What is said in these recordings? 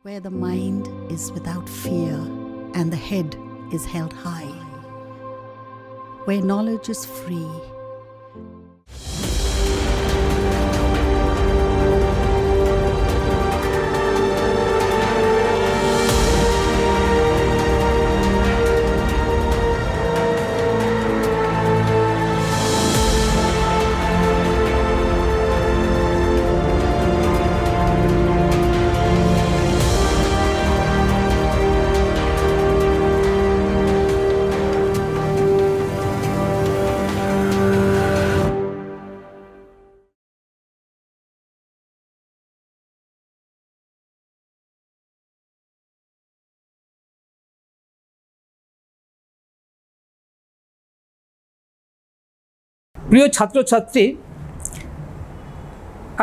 where the mind is without fear and the head is held high, where knowledge is free. প্রিয় ছাত্রছাত্রী,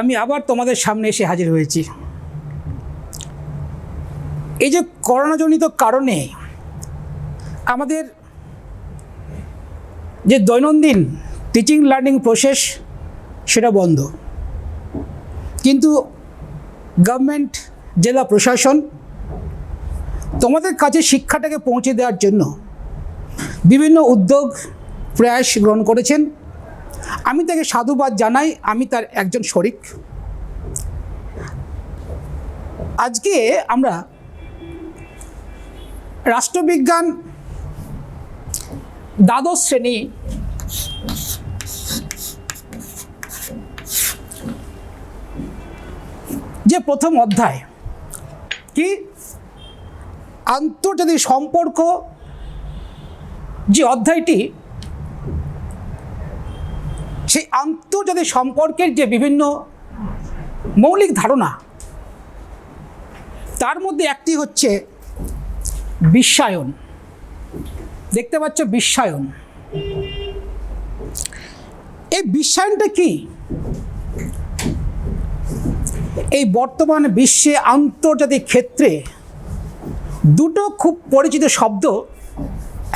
আমি আবার তোমাদের সামনে এসে হাজির হয়েছি। এই যে করোনাজনিত কারণে আমাদের যে দৈনন্দিন টিচিং লার্নিং প্রসেস সেটা বন্ধ, কিন্তু গভর্নমেন্ট, জেলা প্রশাসন তোমাদের কাছে শিক্ষাটাকে পৌঁছে দেওয়ার জন্য বিভিন্ন উদ্যোগ প্রয়াস গ্রহণ করেছেন। আমি তাকে সাধুবাদ জানাই, আমি তার একজন শরিক। আজকে আমরা রাষ্ট্রবিজ্ঞান দ্বাদশ শ্রেণী যে প্রথম অধ্যায় কি আন্তর্জাতিক সম্পর্ক, যে অধ্যায়টি সেই আন্তর্জাতিক সম্পর্কের যে বিভিন্ন মৌলিক ধারণা, তার মধ্যে একটি হচ্ছে বিশ্বায়ন। দেখতে পাচ্ছ বিশ্বায়ন। এই বিশ্বায়নটা কি? এই বর্তমান বিশ্বে আন্তর্জাতিক ক্ষেত্রে দুটো খুব পরিচিত শব্দ,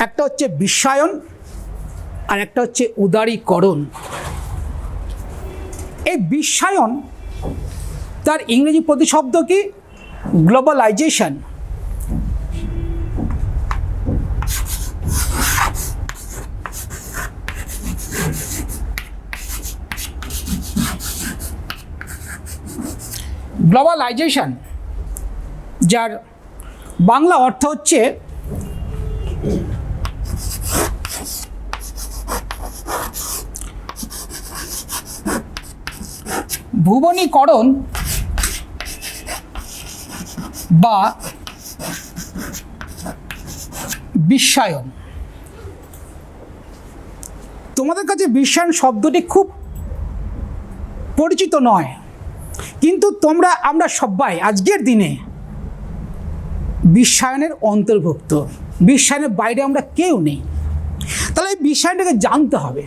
একটা হচ্ছে বিশ্বায়ন আর একটা হচ্ছে উদারীকরণ। এই বিশ্বায়ন তার ইংরেজি প্রতিশব্দ কি? গ্লোবালাইজেশন। গ্লোবালাইজেশন যার বাংলা অর্থ হচ্ছে ভুবনীকরণ বা বিশ্বায়ন। তোমাদের কাছে বিশ্বায়ন শব্দটি খুব পরিচিত নয়, কিন্তু আমরা সবাই আজকের দিনে বিশ্বায়নের অন্তর্ভুক্ত। বিশ্বায়নের বাইরে আমরা কেউ নেই। তাহলে এই বিশ্বায়নটাকে জানতে হবে।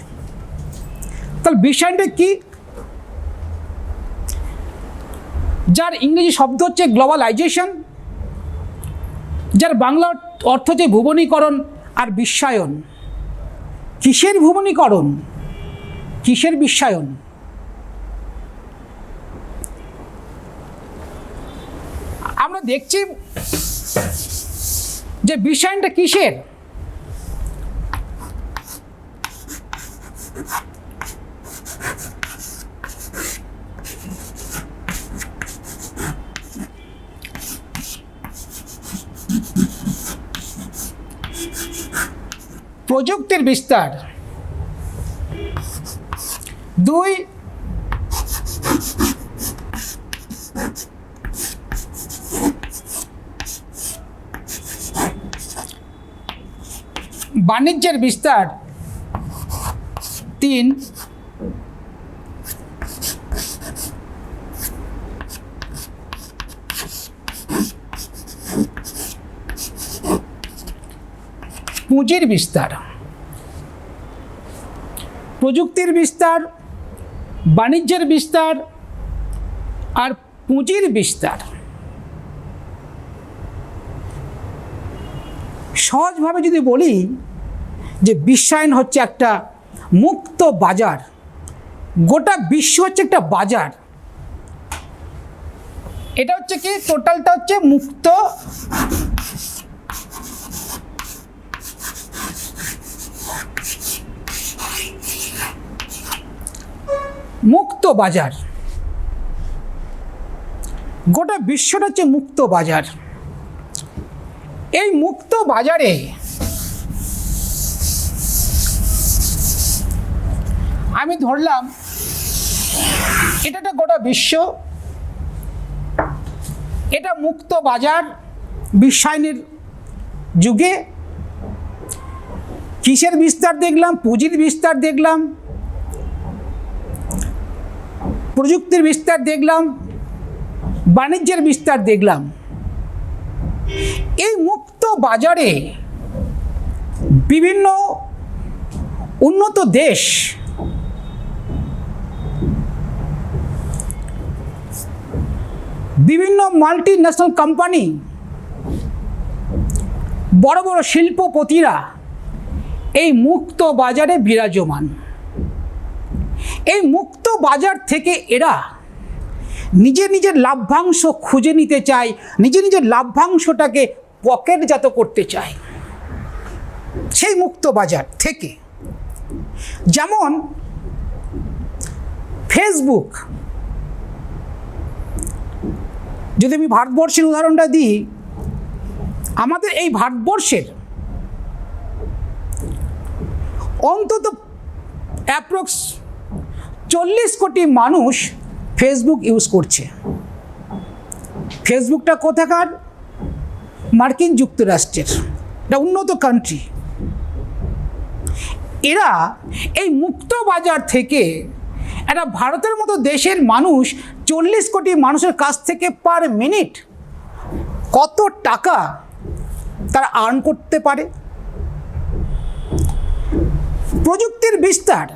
তাহলে বিশ্বায়নটা কি? যার ইংরেজি শব্দ হচ্ছে গ্লোবালাইজেশন, যার বাংলা অর্থ হচ্ছে ভুবনীকরণ আর বিশ্বায়ন। কিসের ভুবনীকরণ, কিসের বিশ্বায়ন? আমরা দেখছি যে বিশ্বায়নটা কিসের? প্রযুক্তির বিস্তার। 2, বাণিজ্যের বিস্তার। 3, পুঁজির বিস্তার। প্রযুক্তির বিস্তার, বাণিজ্যের বিস্তার আর পুঁজির বিস্তার। সহজভাবে যদি বলি যে বিশ্বায়ন হচ্ছে একটা মুক্ত বাজার, গোটা বিশ্ব হচ্ছে একটা বাজার। এটা হচ্ছে কি, টোটালটা হচ্ছে মুক্ত বাজার। গোটা বিশ্বটা হচ্ছে মুক্ত বাজার। এই মুক্ত বাজারে আমি ধরলাম এটা একটা গোটা বিশ্ব, এটা মুক্ত বাজার। বিশ্বায়নের যুগে কিসের বিস্তার দেখলাম? পুঁজির বিস্তার দেখলাম, প্রযুক্তির বিস্তার দেখলাম, বাণিজ্যের বিস্তার দেখলাম। এই মুক্ত বাজারে বিভিন্ন উন্নত দেশ বিভিন্ন মাল্টি ন্যাশনাল কোম্পানি, বড় বড় শিল্পপতিরা এই মুক্ত বাজারে বিরাজমান। এই মুক্ত বাজার থেকে এরা নিজের নিজের লাভ্যাংশ খুঁজে নিতে চায়, নিজের নিজের লাভ্যাংশটাকে পকেটজাত করতে চায় সেই মুক্ত বাজার থেকে। যেমন ফেসবুক, যদি আমি ভারতবর্ষের উদাহরণটা দিই, আমাদের এই ভারতবর্ষের অন্তত অ্যাপ্রক্স 40 কোটি মানুষ ফেসবুক ইউজ করছে। ফেসবুকটা কোথাকার? মার্কিন যুক্তরাষ্ট্রের, এটা উন্নত কান্ট্রি। এরা এই মুক্ত বাজার থেকে একটা ভারতের মতো দেশের মানুষ 40 কোটি মানুষের কাছ থেকে পার মিনিট কত টাকা তারা আর্ন করতে পারে। প্রযুক্তির বিস্তার,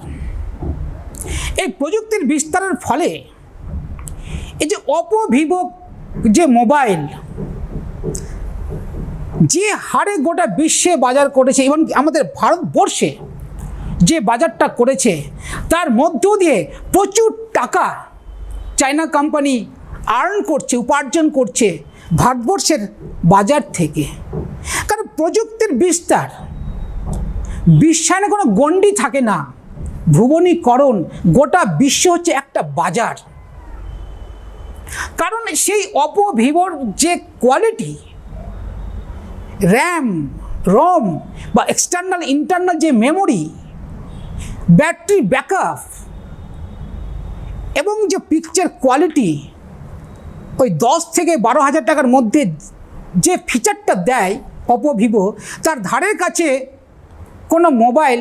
এই প্রযুক্তির বিস্তারের ফলে এই যে অপো ভিভো যে মোবাইল যে হারে গোটা বিশ্বে বাজার করেছে, এবং আমাদের ভারতবর্ষে যে বাজারটা করেছে, তার মধ্য দিয়ে প্রচুর টাকা চায়না কোম্পানি আর্ন করছে, উপার্জন করছে ভারতবর্ষের বাজার থেকে। কারণ প্রযুক্তির বিস্তার, বিশ্বায়নে কোনো গণ্ডি থাকে না, ভুবনীকরণ, গোটা বিশ্ব হচ্ছে একটা বাজার। কারণ সেই অপো ভিভোর যে কোয়ালিটি, র্যাম, রম বা এক্সটার্নাল ইন্টারনাল যে মেমোরি, ব্যাটারি ব্যাকআপ এবং যে পিকচার কোয়ালিটি, ওই 10 থেকে 12,000 টাকার মধ্যে যে ফিচারটা দেয় অপো ভিভো, তার ধারের কাছে কোনো মোবাইল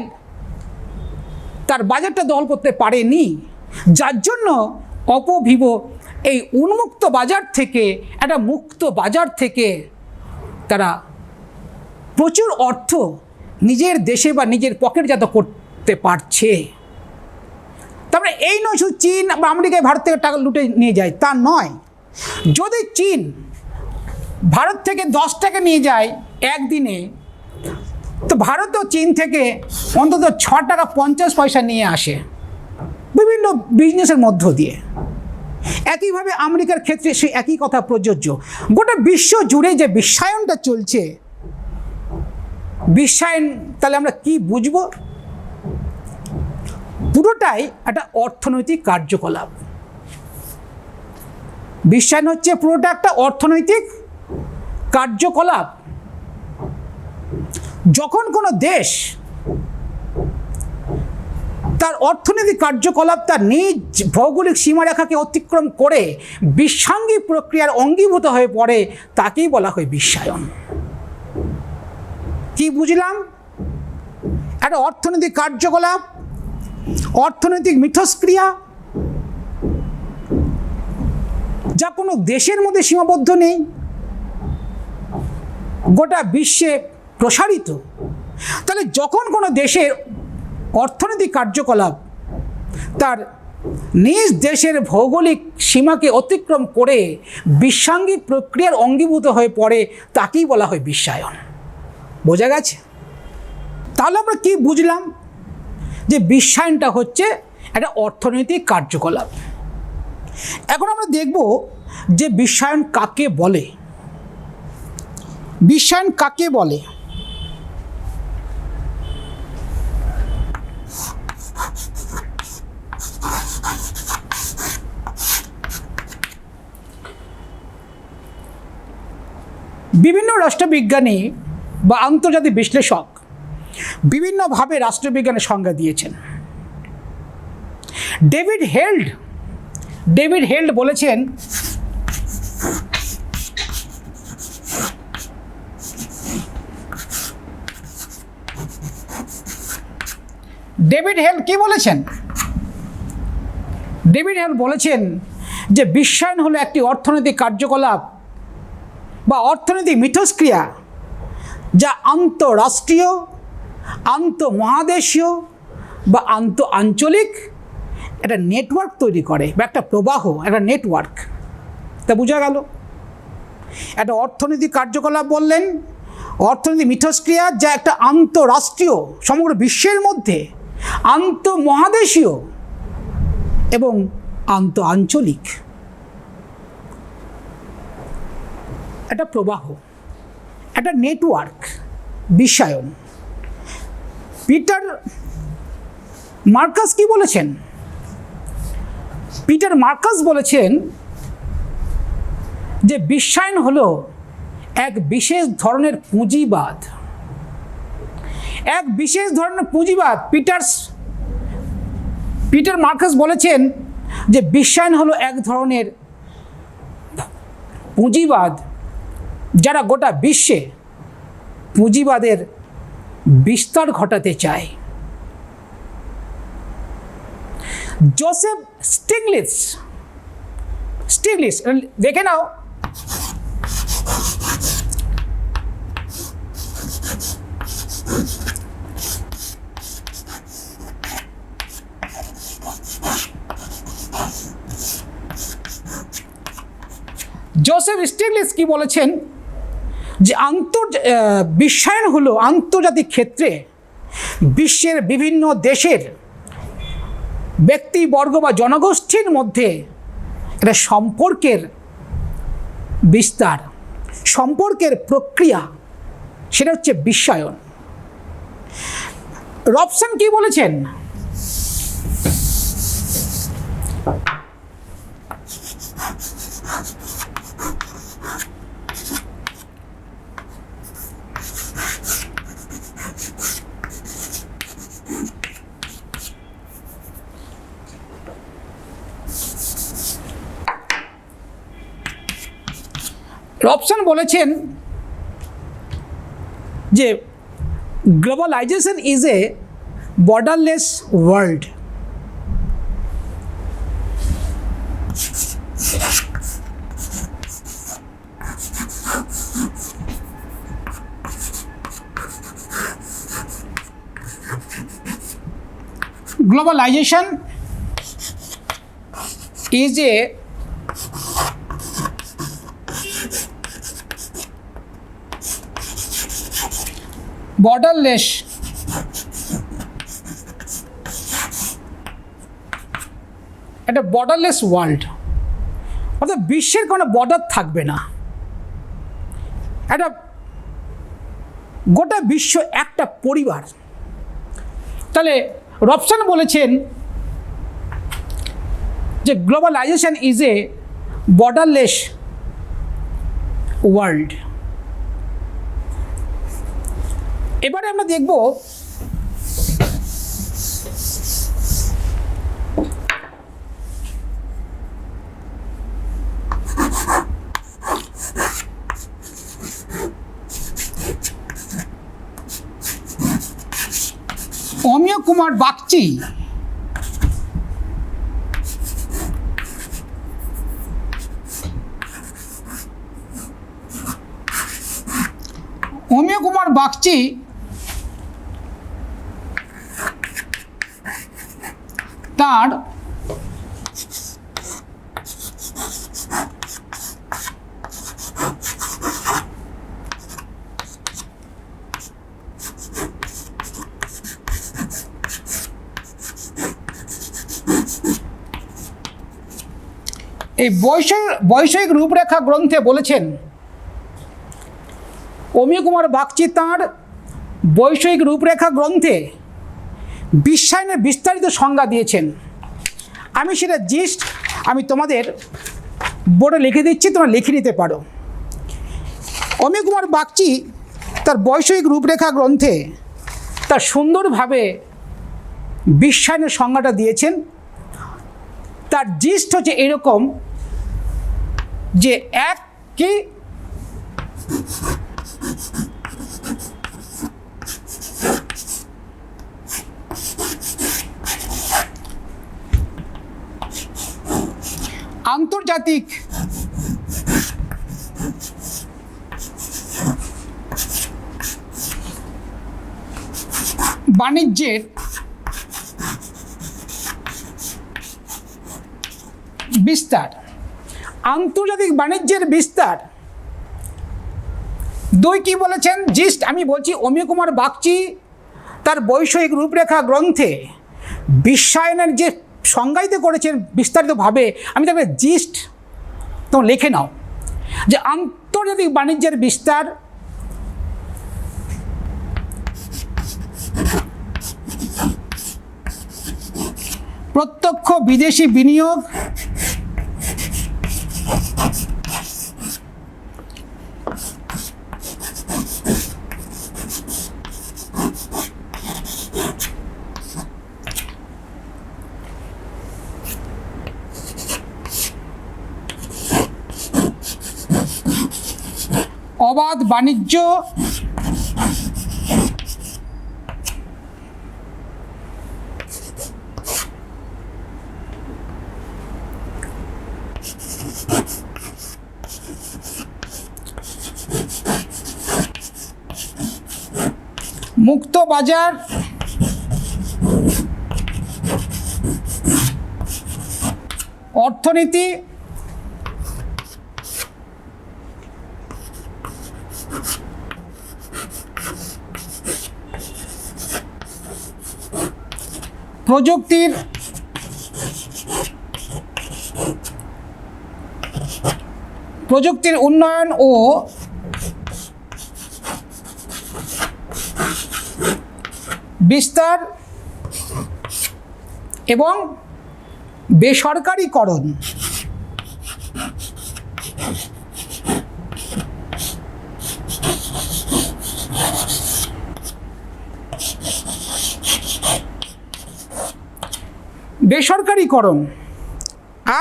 তার বাজারটা দখল করতে পারেনি। যার জন্য অপো ভিভো এই উন্মুক্ত বাজার থেকে, একটা মুক্ত বাজার থেকে তারা প্রচুর অর্থ নিজের দেশে বা নিজের পকেটজাত করতে পারছে। তারপরে এই নয় শুধু চীন বা আমেরিকায় ভারত থেকে টাকা লুটে নিয়ে যায়, তা নয়। যদি চীন ভারত থেকে 10 টাকা নিয়ে যায় একদিনে, তো ভারতও চীন থেকে অন্তত 6 টাকা 50 পয়সা নিয়ে আসে বিভিন্ন বিজনেসের মধ্য দিয়ে। একইভাবে আমেরিকার ক্ষেত্রে সে একই কথা প্রযোজ্য। গোটা বিশ্ব জুড়ে যে বিশ্বায়নটা চলছে, বিশ্বায়ন তাহলে আমরা কি বুঝব? পুরোটাই একটা অর্থনৈতিক কার্যকলাপ। বিশ্বায়ন হচ্ছে পুরোটা একটা অর্থনৈতিক কার্যকলাপ। যখন কোনো দেশ তার অর্থনৈতিক কার্যকলাপ তার নিজ ভৌগোলিক সীমারেখাকে অতিক্রম করে বিশ্বাঙ্গী প্রক্রিয়ার অঙ্গীভূত হয়ে পড়ে, তাকেই বলা হয় বিশ্বায়ন। কি বুঝলাম? একটা অর্থনৈতিক কার্যকলাপ, অর্থনৈতিক মিথস্ক্রিয়া, যা কোনো দেশের মধ্যে সীমাবদ্ধ নেই, গোটা বিশ্বে প্রসারিত। তাহলে যখন কোনো দেশের অর্থনৈতিক কার্যকলাপ তার নিজ দেশের ভৌগোলিক সীমাকে অতিক্রম করে বিশ্বাঙ্গী প্রক্রিয়ার অঙ্গীভূত হয়ে পড়ে, তাকেই বলা হয় বিশ্বায়ন। বোঝা গেছে? তাহলে আমরা কি বুঝলাম? যে বিশ্বায়নটা হচ্ছে একটা অর্থনৈতিক কার্যকলাপ। এখন আমরা দেখব যে বিশ্বায়ন কাকে বলে? বিশ্বায়ন কাকে বলে? বিভিন্ন রাষ্ট্রবিজ্ঞানী বা আন্তর্জাতিক বিশ্লেষক বিভিন্নভাবে রাষ্ট্রবিজ্ঞানের সংজ্ঞা দিয়েছেন। ডেভিড হেল্ড বলেছেন যে বিশ্বায়ন হলো একটি অর্থনৈতিক কার্যকলাপ বা অর্থনৈতিক মিথস্ক্রিয়া যা আন্তঃরাষ্ট্রীয়, আন্তঃমহাদেশীয় বা আঞ্চলিক একটা নেটওয়ার্ক তৈরি করে, বা একটা প্রবাহ, একটা নেটওয়ার্ক। তা বোঝা গেল, একটা অর্থনৈতিক কার্যকলাপ বললেন, অর্থনৈতিক মিথস্ক্রিয়া যা একটা আন্তঃরাষ্ট্রীয়, সমগ্র বিশ্বের মধ্যে, আন্তঃমহাদেশীয় এবং আঞ্চলিক একটা প্রবাহ, একটা নেটওয়ার্ক, বিশ্বায়ন। পিটার মার্কাস কি বলেছেন? পিটার মার্কাস বলেছেন যে বিশ্বায়ন হলো এক বিশেষ ধরনের পুঁজিবাদ। এক বিশেষ ধরনের পুঁজিবাদ। পিটার মার্কাস বলেছেন যে বিশ্বায়ন হলো এক ধরনের পুঁজিবাদ যারা গোটা বিশ্বে পুঁজিবাদের বিস্তার ঘটাতে চায়। জোসেফ স্টিগলিটজ দেখে নাও, জোসেফ স্টিগলিটজ কি বলেছেন যে বিশ্বায়ন হলো আন্তর্জাতিক ক্ষেত্রে বিশ্বের বিভিন্ন দেশের ব্যক্তিবর্গ বা জনগোষ্ঠীর মধ্যে একটা সম্পর্কের বিস্তার, সম্পর্কের প্রক্রিয়া, সেটা হচ্ছে বিশ্বায়ন। রবসন কি বলেছেন? রবসন বলেছেন যে globalization is a borderless world. Globalization is a borderless একটা বর্ডারলেস ওয়ার্ল্ড, অর্থাৎ বিশ্বের কোনো বর্ডার থাকবে না। একটা গোটা বিশ্ব একটা পরিবার। তাহলে রবসন বলেছেন যে globalization is a borderless world. এবারে আমরা দেখব অমিয় কুমার বাগচি তার এই বৈষয়িক রূপরেখা গ্রন্থে বলেছেন, অমিয় কুমার বাগচি তাঁর বৈষয়িক রূপরেখা গ্রন্থে বিশ্বায়নের বিস্তারিত সংজ্ঞা দিয়েছেন। আমি সেটা জিস্ট আমি তোমাদের বোর্ডে লিখে দিচ্ছি, তোমরা লিখে নিতে পারো। অমিয় কুমার বাগচি তার বৈষয়িক রূপরেখা গ্রন্থে তার সুন্দরভাবে বিশ্বায়নের সংজ্ঞাটা দিয়েছেন। তার জিস্ট হচ্ছে এরকম যে এক কি আন্তর্জাতিক বাণিজ্যের বিস্তার, আন্তর্জাতিক বাণিজ্যের বিস্তার। দুই কি বলেছেন জিস্ট আমি বলছি, অমিয় কুমার বাগচি তার বৈষয়িক রূপরেখা গ্রন্থে বিশ্বায়নের যে সংজ্ঞায়িত করেছেন বিস্তারিতভাবে, আমি তাকে জিস্ট তোমরা লিখে নাও যে আন্তর্জাতিক বাণিজ্যের বিস্তার, প্রত্যক্ষ বিদেশি বিনিয়োগ, অবাধ বাণিজ্য, মুক্ত বাজার, অর্থনীতি, প্রযুক্তির উন্নয়ন ও বিস্তার এবং বেসরকারীকরণ। বেসরকারীকরণ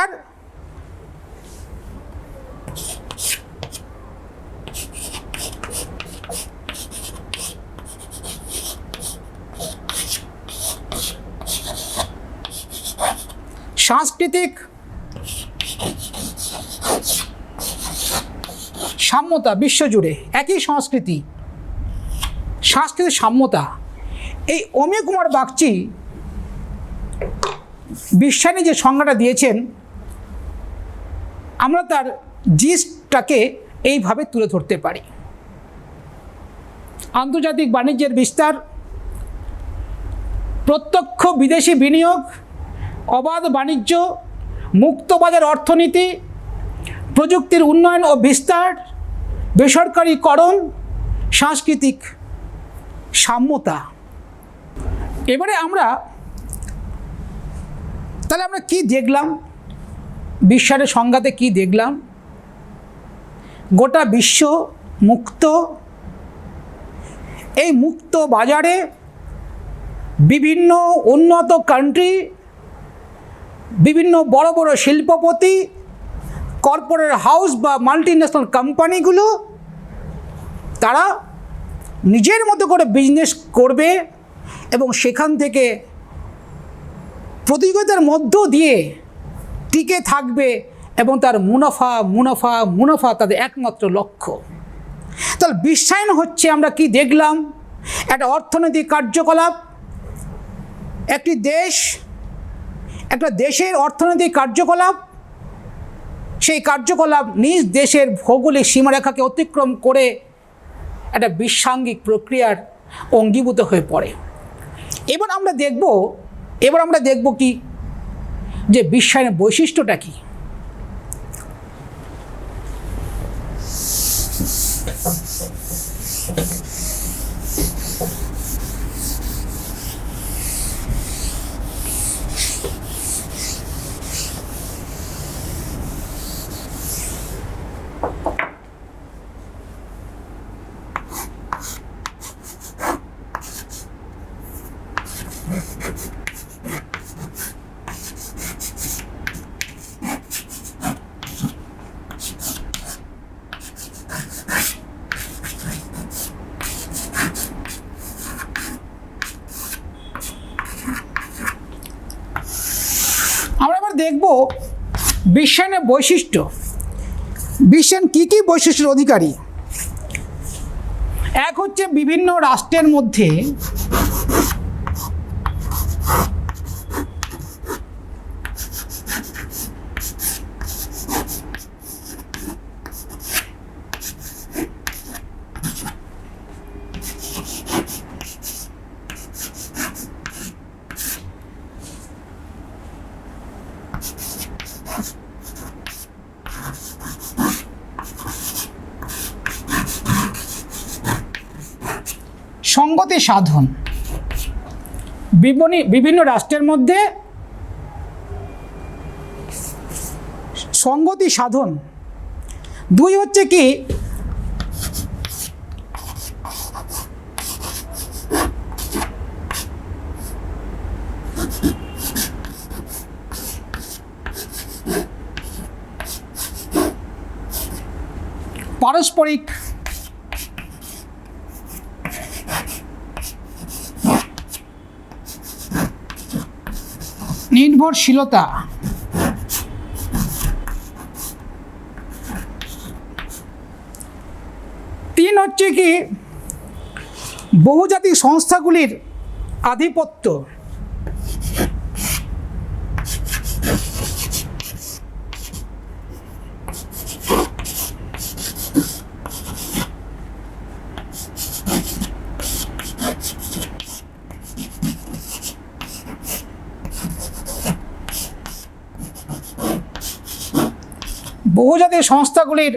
আর সাংস্কৃতিক সাম্যতা, বিশ্বজুড়ে একই সংস্কৃতি, সাংস্কৃতিক সাম্যতা। এই অমিয় কুমার বাগচি বিশ্বায়নে যে সংজ্ঞাটা দিয়েছেন, আমরা তার জিস্টটাকে এইভাবে তুলে ধরতে পারি। আন্তর্জাতিক বাণিজ্যের বিস্তার, প্রত্যক্ষ বিদেশি বিনিয়োগ, অবাধ বাণিজ্য, মুক্ত বাজার অর্থনীতি, প্রযুক্তির উন্নয়ন ও বিস্তার, বেসরকারীকরণ, সাংস্কৃতিক সাম্যতা। এবারে তাহলে আমরা কি দেখলাম, বিশ্বায়নের সংজ্ঞাতে কি দেখলাম? গোটা বিশ্ব মুক্ত, এই মুক্ত বাজারে বিভিন্ন উন্নত কান্ট্রি, বিভিন্ন বড় বড় শিল্পপতি, কর্পোরেট হাউস বা মাল্টিন্যাশনাল কোম্পানিগুলো তারা নিজের মতো করে বিজনেস করবে এবং সেখান থেকে প্রতিযোগিতার মধ্য দিয়ে টিকে থাকবে এবং তার মুনাফা তাদের একমাত্র লক্ষ্য। তাহলে বিশ্বায়ন হচ্ছে, আমরা কি দেখলাম, একটা অর্থনৈতিক কার্যকলাপ, একটা দেশের অর্থনৈতিক কার্যকলাপ, সেই কার্যকলাপ নিজ দেশের ভৌগোলিক সীমারেখাকে অতিক্রম করে একটা বিশ্বাঙ্গিক প্রক্রিয়ার অঙ্গীভূত হয়ে পড়ে। এবার আমরা দেখব কি যে বিশ্বায়নের বৈশিষ্ট্যটা কি। আমরা এবার দেখব বিশ্বায়নের বৈশিষ্ট্য। বিশ্বায়ন কী কী বৈশিষ্ট্যের অধিকারী? এক হচ্ছে বিভিন্ন রাষ্ট্রের মধ্যে সংগতি সাধন, বিভিন্ন রাষ্ট্রের মধ্যে সংগতি সাধন। দুই হচ্ছে কি পারস্পরিক নির্ভরশীলতা। তিন হচ্ছে কি বহুজাতিক সংস্থাগুলির আধিপত্য। বহুজাতিক সংস্থাগুলির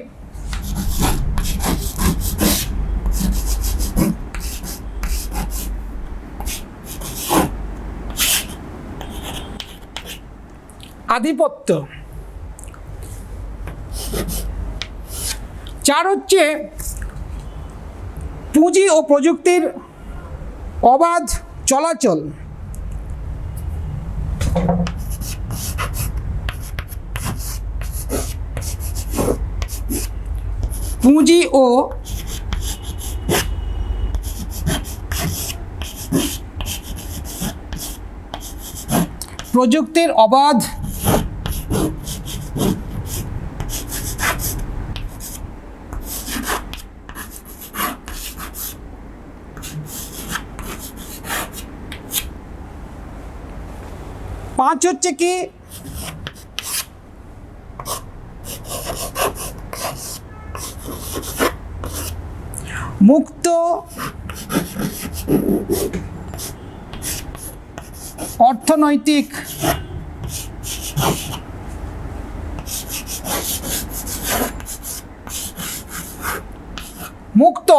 আধিপত্য। চার হচ্ছে পুঁজি ও প্রযুক্তির অবাধ চলাচল। পুঁজি ও প্রযুক্তির অবাধ পাঁচ হচ্ছে কি মুক্ত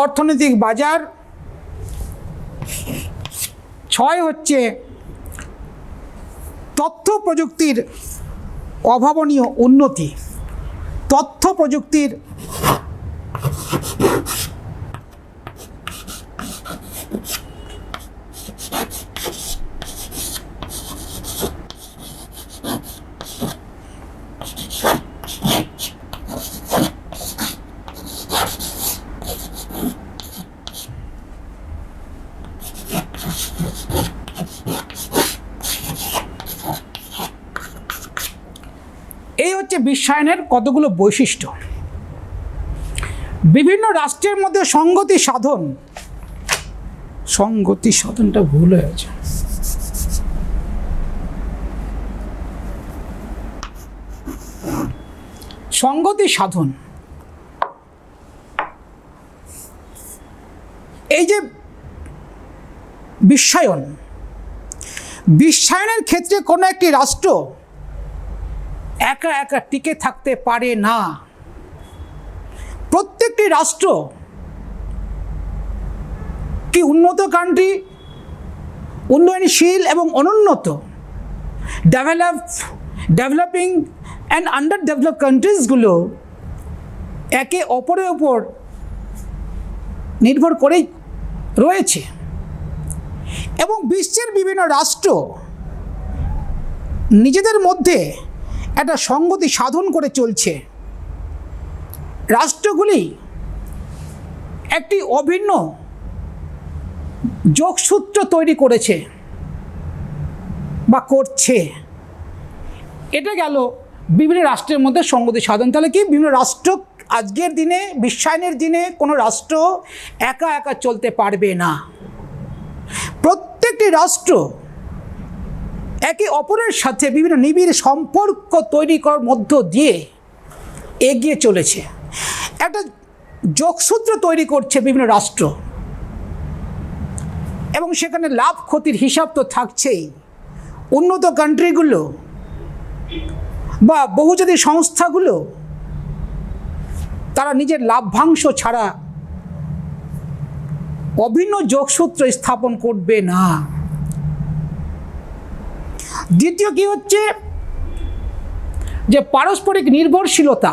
অর্থনৈতিক বাজার। ছয় হচ্ছে তথ্য প্রযুক্তির অভাবনীয় উন্নতি। তথ্য প্রযুক্তির এই হচ্ছে বিশ্বায়নের কতগুলো বৈশিষ্ট্য। বিভিন্ন রাষ্ট্রের মধ্যে সংগতি সাধন, সংগতি সাধনটা ভুল হয়েছে, সংগতি সাধন। এই যে বিশ্বায়ন, বিশ্বায়নের ক্ষেত্রে কোনো একটি রাষ্ট্র একা একা টিকে থাকতে পারে না। প্রত্যেকটি রাষ্ট্র কি উন্নত কান্ট্রি, উন্নয়নশীল এবং অনুন্নত, ডেভেলপিং অ্যান্ড আন্ডার ডেভেলপ কান্ট্রিজগুলো একে অপরের ওপর নির্ভর করেই রয়েছে এবং বিশ্বের বিভিন্ন রাষ্ট্র নিজেদের মধ্যে একটা সঙ্গতি সাধন করে চলছে। রাষ্ট্রগুলি একটি অভিন্ন যোগসূত্র তৈরি করেছে বা করছে। এটা গেল বিভিন্ন রাষ্ট্রের মধ্যে সঙ্গতি সাধন। তাহলে কি বিভিন্ন রাষ্ট্র আজকের দিনে, বিশ্বায়নের দিনে কোনো রাষ্ট্র একা একা চলতে পারবে না। প্রত্যেকটি রাষ্ট্র একে অপরের সাথে বিভিন্ন নিবিড় সম্পর্ক তৈরি করার মধ্য দিয়ে এগিয়ে চলেছে। একটা যোগসূত্র তৈরি করছে বিভিন্ন রাষ্ট্র এবং সেখানে লাভ ক্ষতির হিসাব তো থাকছেই। উন্নত কান্ট্রিগুলো বা বহুজাতিক সংস্থাগুলো তারা নিজের লাভ্যাংশ ছাড়া অভিন্ন যোগসূত্র স্থাপন করবে না। দ্বিতীয় কি হচ্ছে যে পারস্পরিক নির্ভরশীলতা।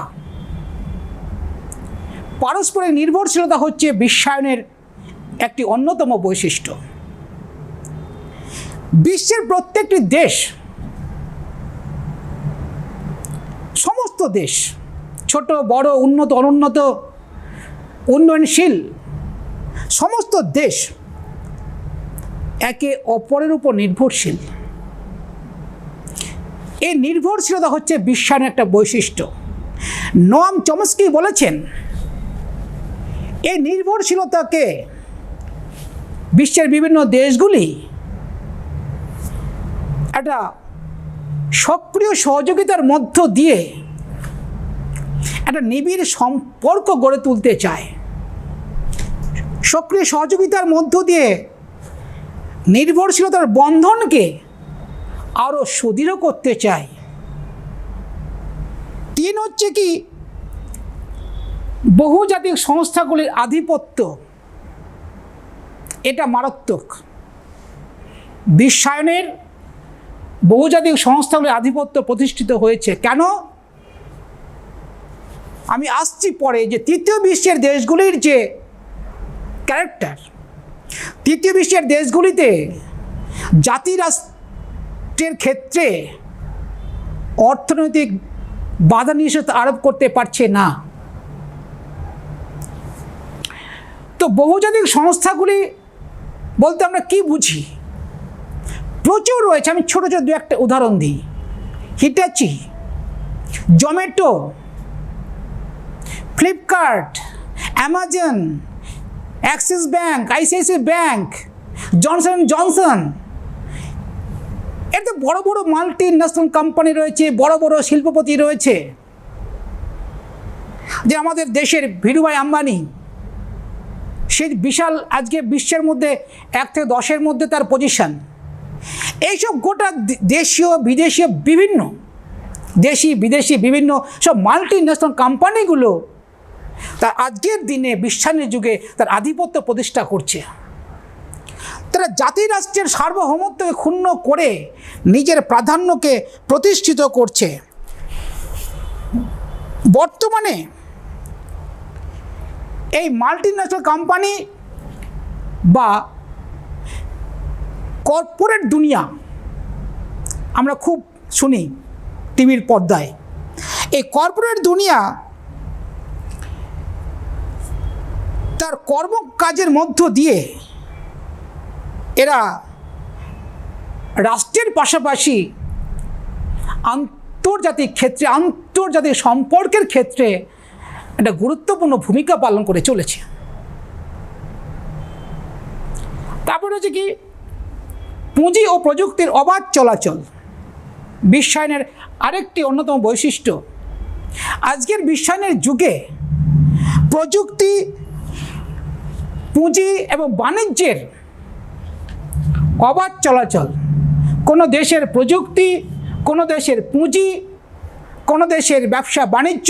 পারস্পরিক নির্ভরশীলতা হচ্ছে বিশ্বায়নের একটি অন্যতম বৈশিষ্ট্য। বিশ্বের প্রত্যেকটি দেশ, সমস্ত দেশ, ছোট বড়, উন্নত অনুন্নত, উন্নয়নশীল, সমস্ত দেশ একে অপরের উপর নির্ভরশীল। এই নির্ভরশীলতা হচ্ছে বিশ্বায়নের একটা বৈশিষ্ট্য। নোয়াম চমস্কি বলেছেন, এই নির্ভরশীলতাকে বিশ্বের বিভিন্ন দেশগুলি একটা সক্রিয় সহযোগিতার মধ্য দিয়ে একটা নিবিড় সম্পর্ক গড়ে তুলতে চায়। সক্রিয় সহযোগিতার মধ্য দিয়ে নির্ভরশীলতার বন্ধনকে আরও সুদৃঢ় করতে চায়। তিন হচ্ছে কি বহুজাতিক সংস্থাগুলির আধিপত্য। এটা মারাত্মক। বিশ্বায়নের বহুজাতিক সংস্থাগুলির আধিপত্য প্রতিষ্ঠিত হয়েছে। কেন? আমি আসছি পরে যে তৃতীয় বিশ্বের দেশগুলির যে ক্যারেক্টার, তৃতীয় বিশ্বের দেশগুলিতে জাতিরাষ্ট্রের ক্ষেত্রে অর্থনৈতিক বাধা নিষেধ আরোপ করতে পারছে না। তো বহুজাতিক সংস্থাগুলি বলতে আমরা কি বুঝি? প্রচুর রয়েছে। আমি ছোটো ছোটো দু একটা উদাহরণ দিই। Hitachi, Zomato, Flipkart, Amazon, Axis bank, ICICI bank, Johnson Johnson, এতে বড় বড় মাল্টি ন্যাশনাল কোম্পানি রয়েছে, বড় বড় শিল্পপতি রয়েছে। যে আমাদের দেশের ধীরুভাই আম্বানি, সে বিশাল আজকে বিশ্বের মধ্যে 1 থেকে 10-এর মধ্যে তার পজিশন। এইসব গোটা দেশীয় বিদেশীয় বিভিন্ন দেশি বিদেশি বিভিন্ন সব মাল্টি ন্যাশনাল কোম্পানিগুলো তার আজকের দিনে বিশ্বায়নের যুগে তার আধিপত্য প্রতিষ্ঠা করছে। তারা জাতিরাষ্ট্রের সার্বভৌমত্বকে ক্ষুণ্ণ করে নিজের প্রাধান্যকে প্রতিষ্ঠিত করছে। বর্তমানে এই মাল্টি ন্যাশনাল কোম্পানি বা কর্পোরেট দুনিয়া আমরা খুব শুনি টিভির পর্দায়। এই কর্পোরেট দুনিয়া তার কর্মকাজের মধ্য দিয়ে এরা রাষ্ট্রের পাশাপাশি আন্তর্জাতিক ক্ষেত্রে, আন্তর্জাতিক সম্পর্কের ক্ষেত্রে একটা গুরুত্বপূর্ণ ভূমিকা পালন করে চলেছে। তারপরে হচ্ছে কি পুঁজি ও প্রযুক্তির অবাধ চলাচল। বিশ্বায়নের আরেকটি অন্যতম বৈশিষ্ট্য। আজকের বিশ্বায়নের যুগে প্রযুক্তি, পুঁজি এবং বাণিজ্যের অবাধ চলাচল। কোনো দেশের প্রযুক্তি, কোনো দেশের পুঁজি, কোনো দেশের ব্যবসা বাণিজ্য,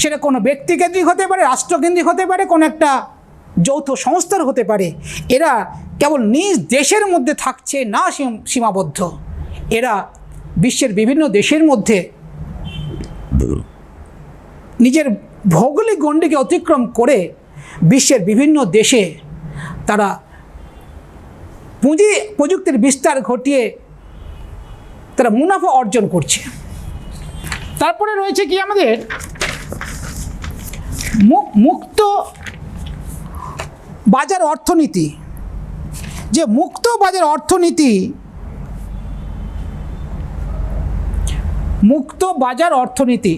সেটা কোনো ব্যক্তিকেন্দ্রিক হতে পারে, রাষ্ট্রকেন্দ্রিক হতে পারে, কোনো একটা যৌথ সংস্থার হতে পারে, এরা কেবল নিজ দেশের মধ্যে থাকছে না সীমাবদ্ধ, এরা বিশ্বের বিভিন্ন দেশের মধ্যে নিজের ভৌগোলিক গণ্ডিকে অতিক্রম করে বিশ্বের বিভিন্ন দেশে তারা প্রযুক্তির বিস্তার ঘটিয়ে তারা মুনাফা অর্জন করছে। তারপরে রয়েছে কি আমাদের মুক্ত বাজার অর্থনীতি। যে মুক্ত বাজার অর্থনীতি, মুক্ত বাজার অর্থনীতি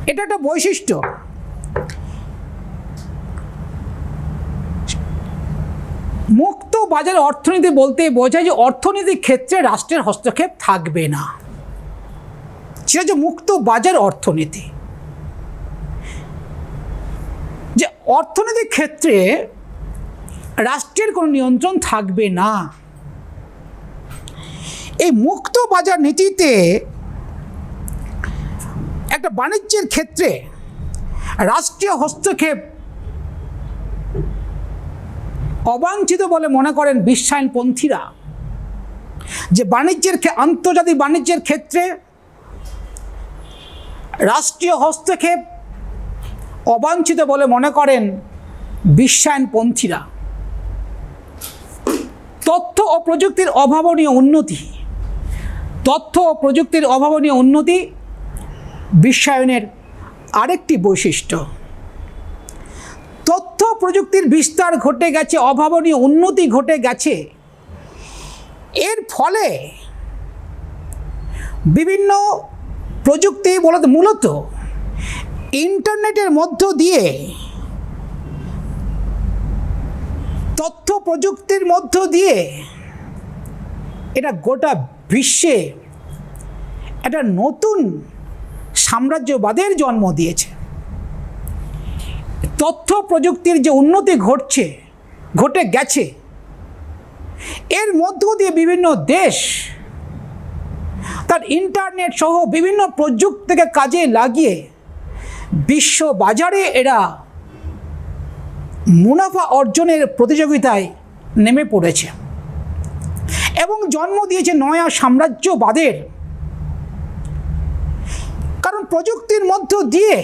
এটা একটা বৈশিষ্ট্য। মুক্ত বাজার অর্থনীতি বলতে বোঝায় যে অর্থনীতির ক্ষেত্রে রাষ্ট্রের হস্তক্ষেপ থাকবে না, সেটা যে মুক্ত বাজার অর্থনীতি। যে অর্থনীতির ক্ষেত্রে রাষ্ট্রের কোনো নিয়ন্ত্রণ থাকবে না। এই মুক্ত বাজার নীতিতে একটা বাণিজ্যের ক্ষেত্রে রাষ্ট্রীয় হস্তক্ষেপ অবাঞ্ছিত বলে মনে করেন বিশ্বায়নপন্থীরা। যে আন্তর্জাতিক বাণিজ্যের ক্ষেত্রে রাষ্ট্রীয় হস্তক্ষেপ অবাঞ্ছিত বলে মনে করেন বিশ্বায়নপন্থীরা। তথ্য ও প্রযুক্তির অভাবনীয় উন্নতি, তথ্য ও প্রযুক্তির অভাবনীয় উন্নতি বিশ্বায়নের আরেকটি বৈশিষ্ট্য। তথ্য প্রযুক্তির বিস্তার ঘটে গেছে, অভাবনীয় উন্নতি ঘটে গেছে। এর ফলে বিভিন্ন প্রযুক্তি মূলত ইন্টারনেটের মধ্য দিয়ে, তথ্য প্রযুক্তির মধ্য দিয়ে এটা গোটা বিশ্বে একটা নতুন সাম্রাজ্যবাদের জন্ম দিয়েছে। তথ্য প্রযুক্তির যে উন্নতি ঘটে গেছে, এর মধ্য দিয়ে বিভিন্ন দেশ তার ইন্টারনেট সহ বিভিন্ন প্রযুক্তিকে কাজে লাগিয়ে বিশ্ব বাজারে এরা মুনাফা অর্জনের প্রতিযোগিতায় নেমে পড়েছে এবং জন্ম দিয়েছে নয়া সাম্রাজ্যবাদের। কারণ প্রযুক্তির মধ্য দিয়ে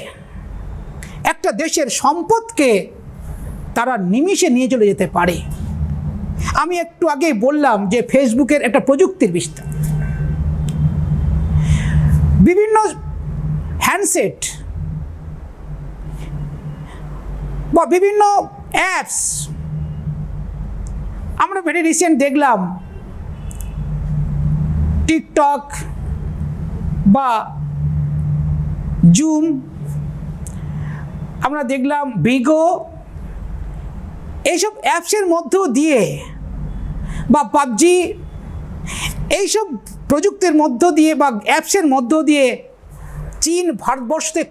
একটা দেশের সম্পদকে তারা নিমিষে নিয়ে চলে যেতে পারে। আমি একটু আগেই বললাম যে ফেসবুকের একটা প্রযুক্তির বিস্তার, বিভিন্ন হ্যান্ডসেট বা বিভিন্ন অ্যাপস। আমরা ভেরি রিসেন্ট দেখলাম টিকটক বা জুম, আমরা দেখলাম বিগো, এইসব অ্যাপসের মধ্য দিয়ে বা পাবজি, এইসব প্রযুক্তির মধ্য দিয়ে বা অ্যাপসের মধ্য দিয়ে চীন ভারতবর্ষতে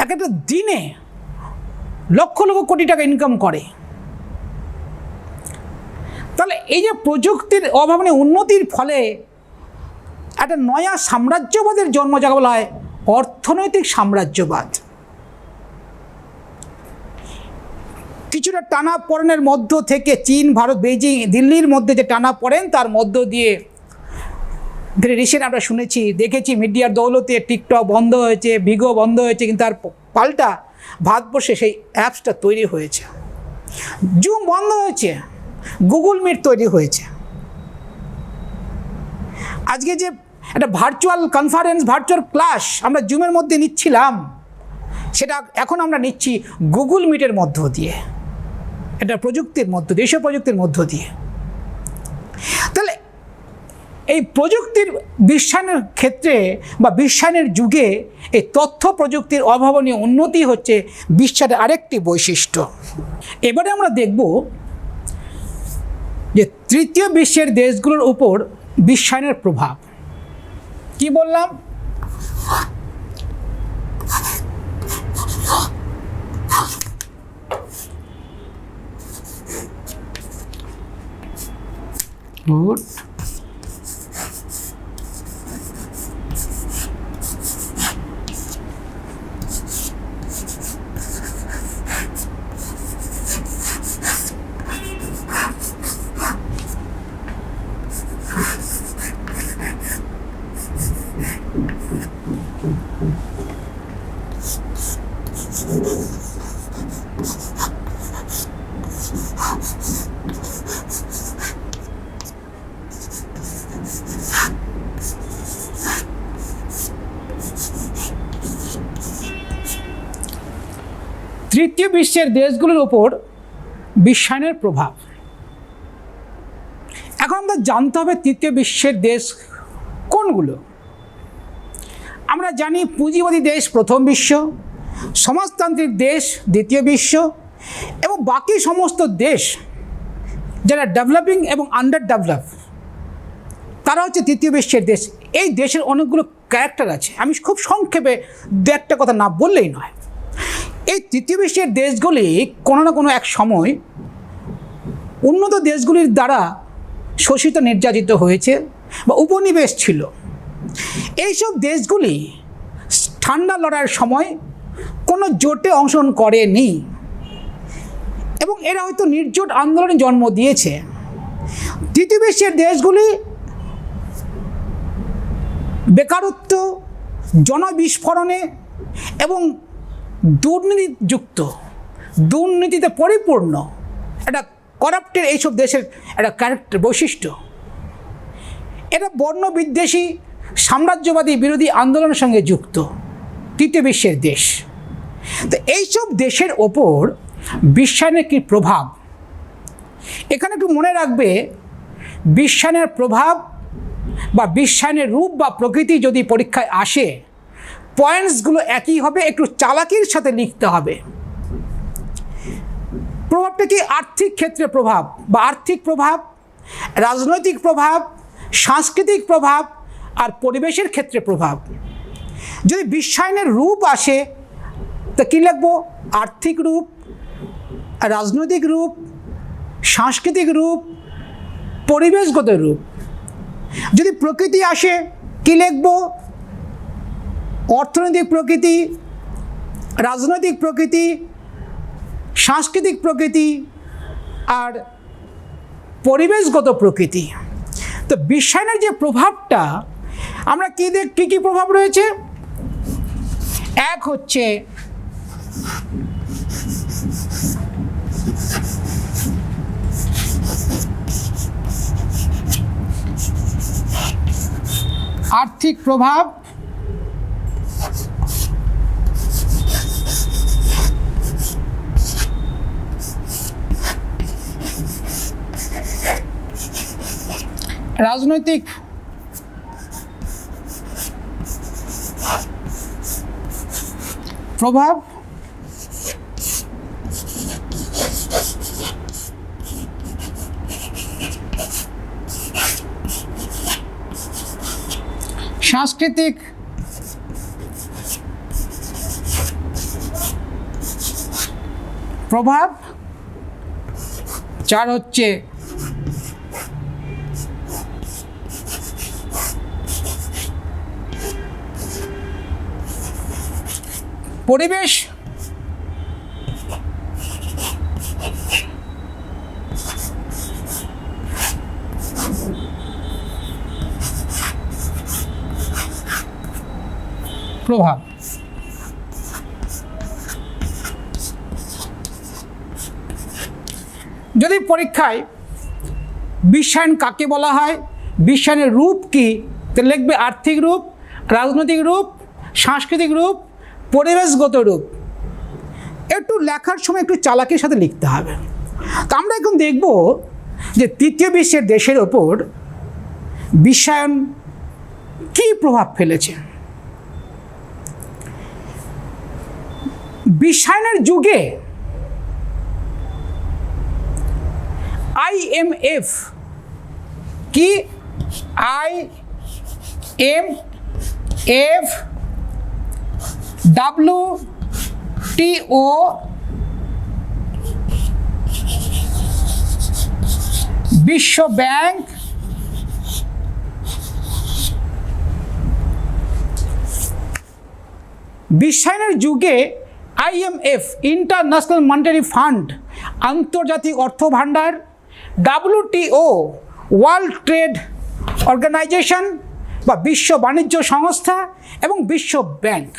এক একটা দিনে লক্ষ লক্ষ কোটি টাকা ইনকাম করে। তাহলে এই যে প্রযুক্তির অভাবনীয় উন্নতির ফলে একটা নয়া সাম্রাজ্যবাদের জন্ম, যাকে বলা হয় অর্থনৈতিক সাম্রাজ্যবাদ। কিছুটা টানাপোড়েনের মধ্য থেকে চীন, ভারত, বেইজিং, দিল্লির মধ্যে যে টানাপোড়েন, তার মধ্য দিয়ে ভেরি রিসেন্ট আমরা শুনেছি, দেখেছি মিডিয়ার দৌলতে টিকটক বন্ধ হয়েছে, বিগো বন্ধ হয়েছে, কিন্তু তার পাল্টা ভারতবর্ষে সেই অ্যাপসটা তৈরি হয়েছে। জুম বন্ধ হয়েছে, গুগল মিট তৈরি হয়েছে। আজকে যে একটা ভার্চুয়াল কনফারেন্স, ভার্চুয়াল ক্লাস আমরা জুমের মধ্যে নিচ্ছিলাম, সেটা এখন আমরা নিচ্ছি গুগল মিটের মধ্য দিয়ে, এটা প্রযুক্তির মধ্য দিয়ে, দেশীয় প্রযুক্তির মধ্য দিয়ে। তাহলে এই প্রযুক্তির বিশ্বায়নের ক্ষেত্রে বা বিশ্বায়নের যুগে এই তথ্য প্রযুক্তির অভাবনীয় উন্নতি হচ্ছে বিশ্বের আরেকটি বৈশিষ্ট্য। এবারে আমরা দেখব যে তৃতীয় বিশ্বের দেশগুলোর উপর বিশ্বায়নের প্রভাব। কি বললাম? গুড। তৃতীয় বিশ্বের দেশগুলোর ওপর বিশ্বায়নের প্রভাব। এখন আমরা জানতে হবে তৃতীয় বিশ্বের দেশ কোনগুলো। আমরা জানি পুঁজিবাদী দেশ প্রথম বিশ্ব, সমাজতান্ত্রিক দেশ দ্বিতীয় বিশ্ব, এবং বাকি সমস্ত দেশ যারা ডেভেলপিং এবং আন্ডার ডেভেলপ তারা হচ্ছে তৃতীয় বিশ্বের দেশ। এই দেশের অনেকগুলো ক্যারেক্টার আছে, আমি খুব সংক্ষেপে দু একটা কথা না বললেই নয়। এই তৃতীয় বিশ্বের দেশগুলি কোনো না কোনো এক সময় উন্নত দেশগুলির দ্বারা শোষিত নির্যাতিত হয়েছে বা উপনিবেশ ছিল। এইসব দেশগুলি ঠান্ডা লড়াইয়ের সময় কোনো জোটে অংশগ্রহণ করেনি এবং এরা হয়তো নির্জোট আন্দোলনে জন্ম দিয়েছে। তৃতীয় বিশ্বের দেশগুলি বেকারত্ব, জনবিস্ফোরণে এবং দুর্নীতিতে পরিপূর্ণ একটা করাপ্টের এইসব দেশের একটা ক্যারেক্টার বৈশিষ্ট্য। এটা বর্ণবিদ্বেষী সাম্রাজ্যবাদী বিরোধী আন্দোলনের সঙ্গে যুক্ত তৃতীয় বিশ্বের দেশ। তো এইসব দেশের ওপর বিশ্বায়নের কী প্রভাব, এখানে একটু মনে রাখবে, বিশ্বায়নের প্রভাব বা বিশ্বায়নের রূপ বা প্রকৃতি যদি পরীক্ষায় আসে, পয়েন্টসগুলো একই হবে, একটু চালাকির সাথে লিখতে হবে। প্রভাবটা কি? আর্থিক ক্ষেত্রে প্রভাব বা আর্থিক প্রভাব, রাজনৈতিক প্রভাব, সাংস্কৃতিক প্রভাব আর পরিবেশের ক্ষেত্রে প্রভাব। যদি বিশ্বায়নের রূপ আসে তো কী লিখবো? আর্থিক রূপ, রাজনৈতিক রূপ, সাংস্কৃতিক রূপ, পরিবেশগত রূপ। যদি প্রকৃতি আসে কী লিখবো? অর্থনৈতিক প্রকৃতি, রাজনৈতিক প্রকৃতি, সাংস্কৃতিক প্রকৃতি আর পরিবেশগত প্রকৃতি। তো বিশ্বায়নের যে প্রভাবটা আমরা কী কী প্রভাব রয়েছে? এক হচ্ছে আর্থিক প্রভাব, রাজনৈতিক প্রভাব, সাংস্কৃতিক প্রভাব, চার হচ্ছে পরিবেশ প্রভাব। যদি পরীক্ষায় বিশ্বায়ন কাকে বলা হয়, বিশ্বায়নের রূপ কি, তো লিখবে আর্থিক রূপ, রাজনৈতিক রূপ, সাংস্কৃতিক রূপ, পরিবেশগত রূপ। একটু লেখার সময় একটু চালাকির সাথে লিখতে হবে। তো আমরা এখন দেখব যে তৃতীয় বিশ্বের দেশের ওপর বিশ্বায়ন কী প্রভাব ফেলেছে। বিশ্বায়নের যুগে IMF কি? IMF, WTO, বিশ্ব ব্যাংক, বিশ্বায়নের যুগে IMF, ইন্টারন্যাশনাল মনিটারি ফান্ড, আন্তর্জাতিক অর্থ ভাণ্ডার, WTO, ওয়ার্ল্ড ট্রেড অর্গানাইজেশন বা বিশ্ব বাণিজ্য সংস্থা এবং বিশ্ব ব্যাংক,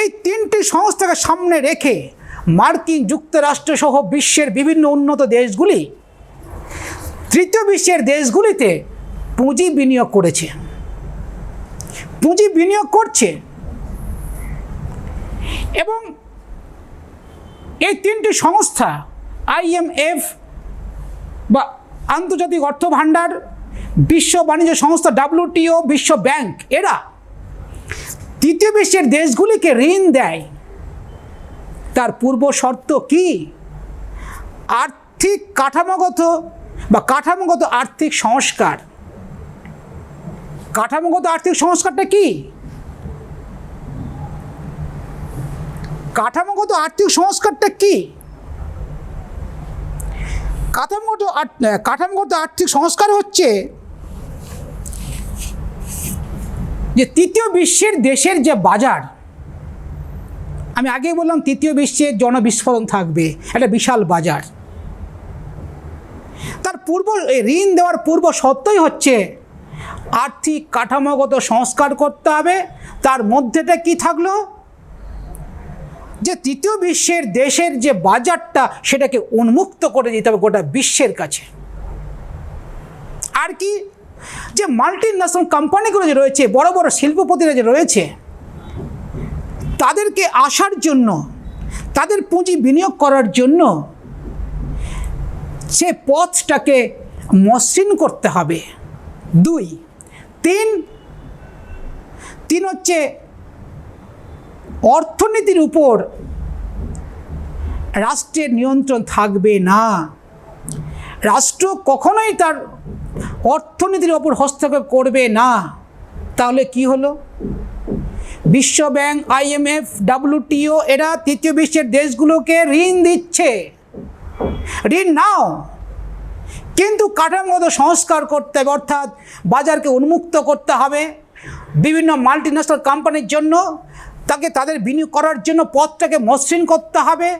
এই তিনটি সংস্থাকে সামনে রেখে মার্কিন যুক্তরাষ্ট্র সহ বিশ্বের বিভিন্ন উন্নত দেশগুলি তৃতীয় বিশ্বের দেশগুলিতে পুঁজি বিনিয়োগ করেছে, পুঁজি বিনিয়োগ করছে। এবং এই তিনটি সংস্থা IMF বা আন্তর্জাতিক অর্থ ভাণ্ডার, বিশ্ব বাণিজ্য সংস্থা WTO, বিশ্ব ব্যাংক, এরা তৃতীয় বিশ্বের দেশগুলিকে ঋণ দেয়। তার পূর্ব শর্ত কি? আর্থিক কাঠামোগত আর্থিক সংস্কার। কাঠামোগত আর্থিক সংস্কারটা কি? কাঠামোগত আর্থিক সংস্কারটা কি? কাঠামোগত আর্থিক সংস্কার হচ্ছে যে তৃতীয় বিশ্বের দেশের যে বাজার, আমি আগে বললাম তৃতীয় বিশ্বের জনবিস্ফোরণ থাকবে, একটা বিশাল বাজার। তার ঋণ দেওয়ার পূর্ব শর্তই হচ্ছে আর্থিক কাঠামোগত সংস্কার করতে হবে। তার মধ্যেটা কি থাকলো? যে তৃতীয় বিশ্বের দেশের যে বাজারটা সেটাকে উন্মুক্ত করে দিতে হবে গোটা বিশ্বের কাছে। আর কি? যে মাল্টি ন্যাশনাল কোম্পানিগুলো যে রয়েছে, বড় বড় শিল্পপতিরা যে রয়েছে, তাদেরকে আসার জন্য, তাদের পুঁজি বিনিয়োগ করার জন্য সে পথটাকে মসৃণ করতে হবে। 2, 3 হচ্ছে অর্থনীতির উপর রাষ্ট্রের নিয়ন্ত্রণ থাকবে না। রাষ্ট্র কখনোই তার অর্থনীতির ওপর হস্তক্ষেপ করবে না। তাহলে কি হলো? বিশ্ব ব্যাংক, IMF, WTO এরা তৃতীয় বিশ্বের দেশগুলোকে ঋণ দিচ্ছে, ঋণ নাও, কিন্তু কাঠামোগত সংস্কার করতে হবে, অর্থাৎ বাজারকে উন্মুক্ত করতে হবে। বিভিন্ন মাল্টিন্যাশনাল কোম্পানির জন্য তাদের বিনিয়োগ করার জন্য পথটাকে মসৃণ করতে হবে,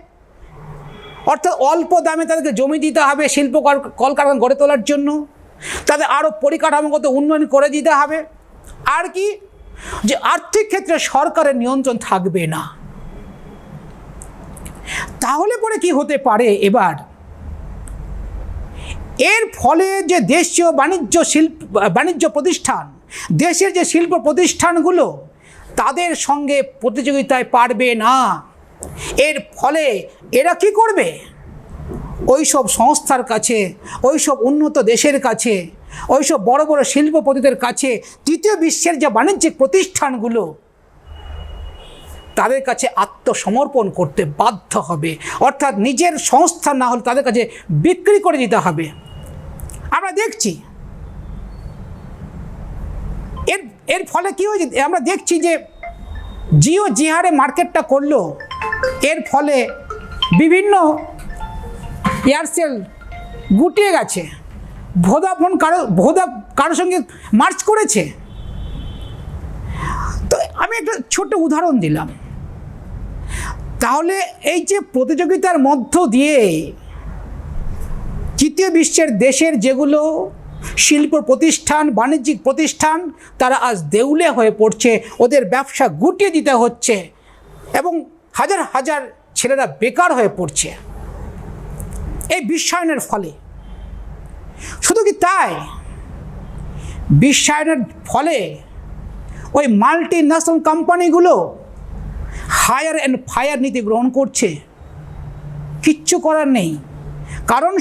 অর্থাৎ অল্প দামে তাদেরকে জমি দিতে হবে শিল্প কলকারখানা গড়ে তোলার জন্য, তাদের আরও পরিকাঠামোগত উন্নয়ন করে দিতে হবে। আর কি? যে আর্থিক ক্ষেত্রে সরকারের নিয়ন্ত্রণ থাকবে না। তাহলে পরে কি হতে পারে? এবার এর ফলে যে দেশীয় বাণিজ্য প্রতিষ্ঠান, দেশের যে শিল্প প্রতিষ্ঠানগুলো, তাদের সঙ্গে প্রতিযোগিতায় পারবে না। এর ফলে এরা কি করবে? ওইসব সংস্থার কাছে, ওইসব উন্নত দেশের কাছে, ওইসব বড় বড় শিল্পপতিদের কাছে তৃতীয় বিশ্বের যে বাণিজ্যিক প্রতিষ্ঠানগুলো, তাদের কাছে আত্মসমর্পণ করতে বাধ্য হবে। অর্থাৎ নিজের সংস্থা না হলে তাদের কাছে বিক্রি করে দিতে হবে। আমরা দেখছি এর ফলে কি হয়েছে? আমরা দেখছি যে জিও যে হারে মার্কেটটা করলো, এর ফলে বিভিন্ন এয়ারসেল গুটিয়ে গেছে, ভোদাফোন কারোর সঙ্গে মার্চ করেছে। তো আমি একটা ছোট্ট উদাহরণ দিলাম। তাহলে এই যে প্রতিযোগিতার মধ্য দিয়ে তৃতীয় বিশ্বের দেশের যেগুলো শিল্প প্রতিষ্ঠান, বাণিজ্যিক প্রতিষ্ঠান, তারা আজ দেউলে হয়ে পড়ছে, ওদের ব্যবসা গুটিয়ে দিতে হচ্ছে এবং হাজার হাজার ছেলেরা বেকার হয়ে পড়ছে এই বিশ্বায়নের ফলে। শুধু কি তাই? বিশ্বায়নের ফলে ওই মাল্টি ন্যাশনাল কোম্পানিগুলো হায়ার অ্যান্ড ফায়ার নীতি গ্রহণ করছে। কিচ্ছু করার নেই, কারণ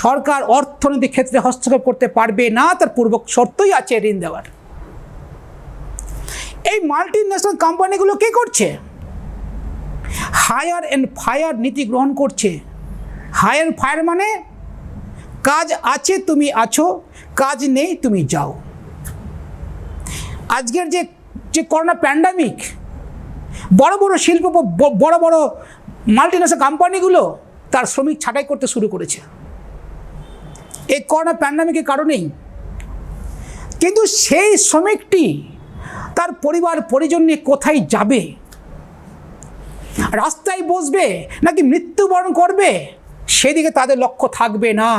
সরকার অর্থনৈতিক ক্ষেত্রে হস্তক্ষেপ করতে পারবে না, তার পূর্ব শর্তই আছে ঋণ দেওয়ার। এই মাল্টি ন্যাশনাল কোম্পানিগুলো কী করছে? হায়ার অ্যান্ড ফায়ার নীতি গ্রহণ করছে। হায়ার ফায়ার মানে কাজ আছে তুমি আছো, কাজ নেই তুমি যাও। আজকের যে করোনা প্যান্ডামিক, বড় বড় বড় বড় মাল্টিন্যাশনাল কোম্পানিগুলো তার শ্রমিক ছাঁটাই করতে শুরু করেছে এই করোনা প্যান্ডামিকের কারণেই। কিন্তু সেই শ্রমিকটি তার পরিবার পরিজন নিয়ে কোথায় যাবে? রাস্তায় বসবে নাকি মৃত্যুবরণ করবে? সেদিকে তাদের লক্ষ্য থাকবে না,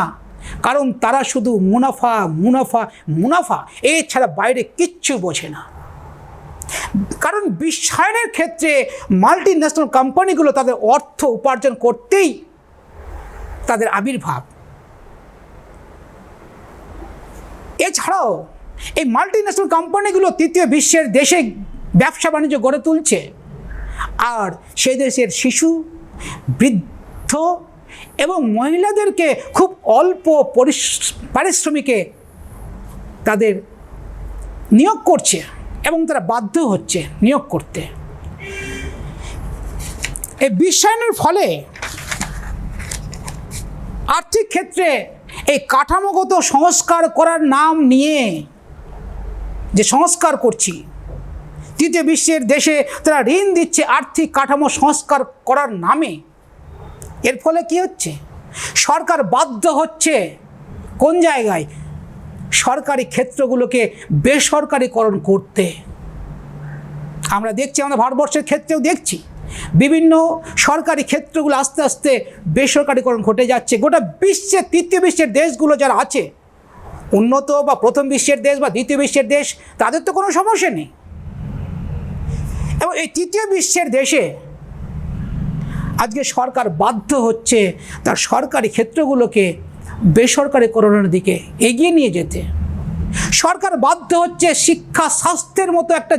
কারণ তারা শুধু মুনাফা মুনাফা মুনাফা, এছাড়া বাইরে কিচ্ছু বোঝে না। কারণ বিশ্বায়নের ক্ষেত্রে মাল্টি ন্যাশনাল কোম্পানিগুলো তাদের অর্থ উপার্জন করতেই তাদের আবির্ভাব। এছাড়াও এই মাল্টি ন্যাশনাল কোম্পানিগুলো তৃতীয় বিশ্বের দেশে ব্যবসা বাণিজ্য গড়ে তুলছে, আর সেই দেশের শিশু, বৃদ্ধ এবং মহিলাদেরকে খুব অল্প পারিশ্রমিকে তাদের নিয়োগ করছে এবং তারা বাধ্য হচ্ছে নিয়োগ করতে। এই বিশ্বায়নের ফলে আর্থিক ক্ষেত্রে এই কাঠামোগত সংস্কার করার নাম নিয়ে যে সংস্কার করছি, তৃতীয় বিশ্বের দেশে তারা ঋণ দিচ্ছে আর্থিক কাঠামো সংস্কার করার নামে। এর ফলে কি হচ্ছে? সরকার বাধ্য হচ্ছে কোন জায়গায়? সরকারি ক্ষেত্রগুলোকে বেসরকারিকরণ করতে। আমরা দেখছি, আমাদের ভারতবর্ষের ক্ষেত্রেও দেখছি বিভিন্ন সরকারি ক্ষেত্রগুলো আস্তে আস্তে বেসরকারিকরণ ঘটে যাচ্ছে। গোটা বিশ্বের তৃতীয় বিশ্বের দেশগুলো যারা আছে, উন্নত বা প্রথম বিশ্বের দেশ বা দ্বিতীয় বিশ্বের দেশ, তাদের তো কোনো সমস্যা নেই। এবং এই তৃতীয় বিশ্বের দেশে আজকে সরকার বাধ্য হচ্ছে তার সরকারি ক্ষেত্রগুলোকে বেসরকারিকরণের দিকে এগিয়ে নিয়ে যেতে। সরকার বাধ্য হচ্ছে শিক্ষা, স্বাস্থ্যের মতো একটা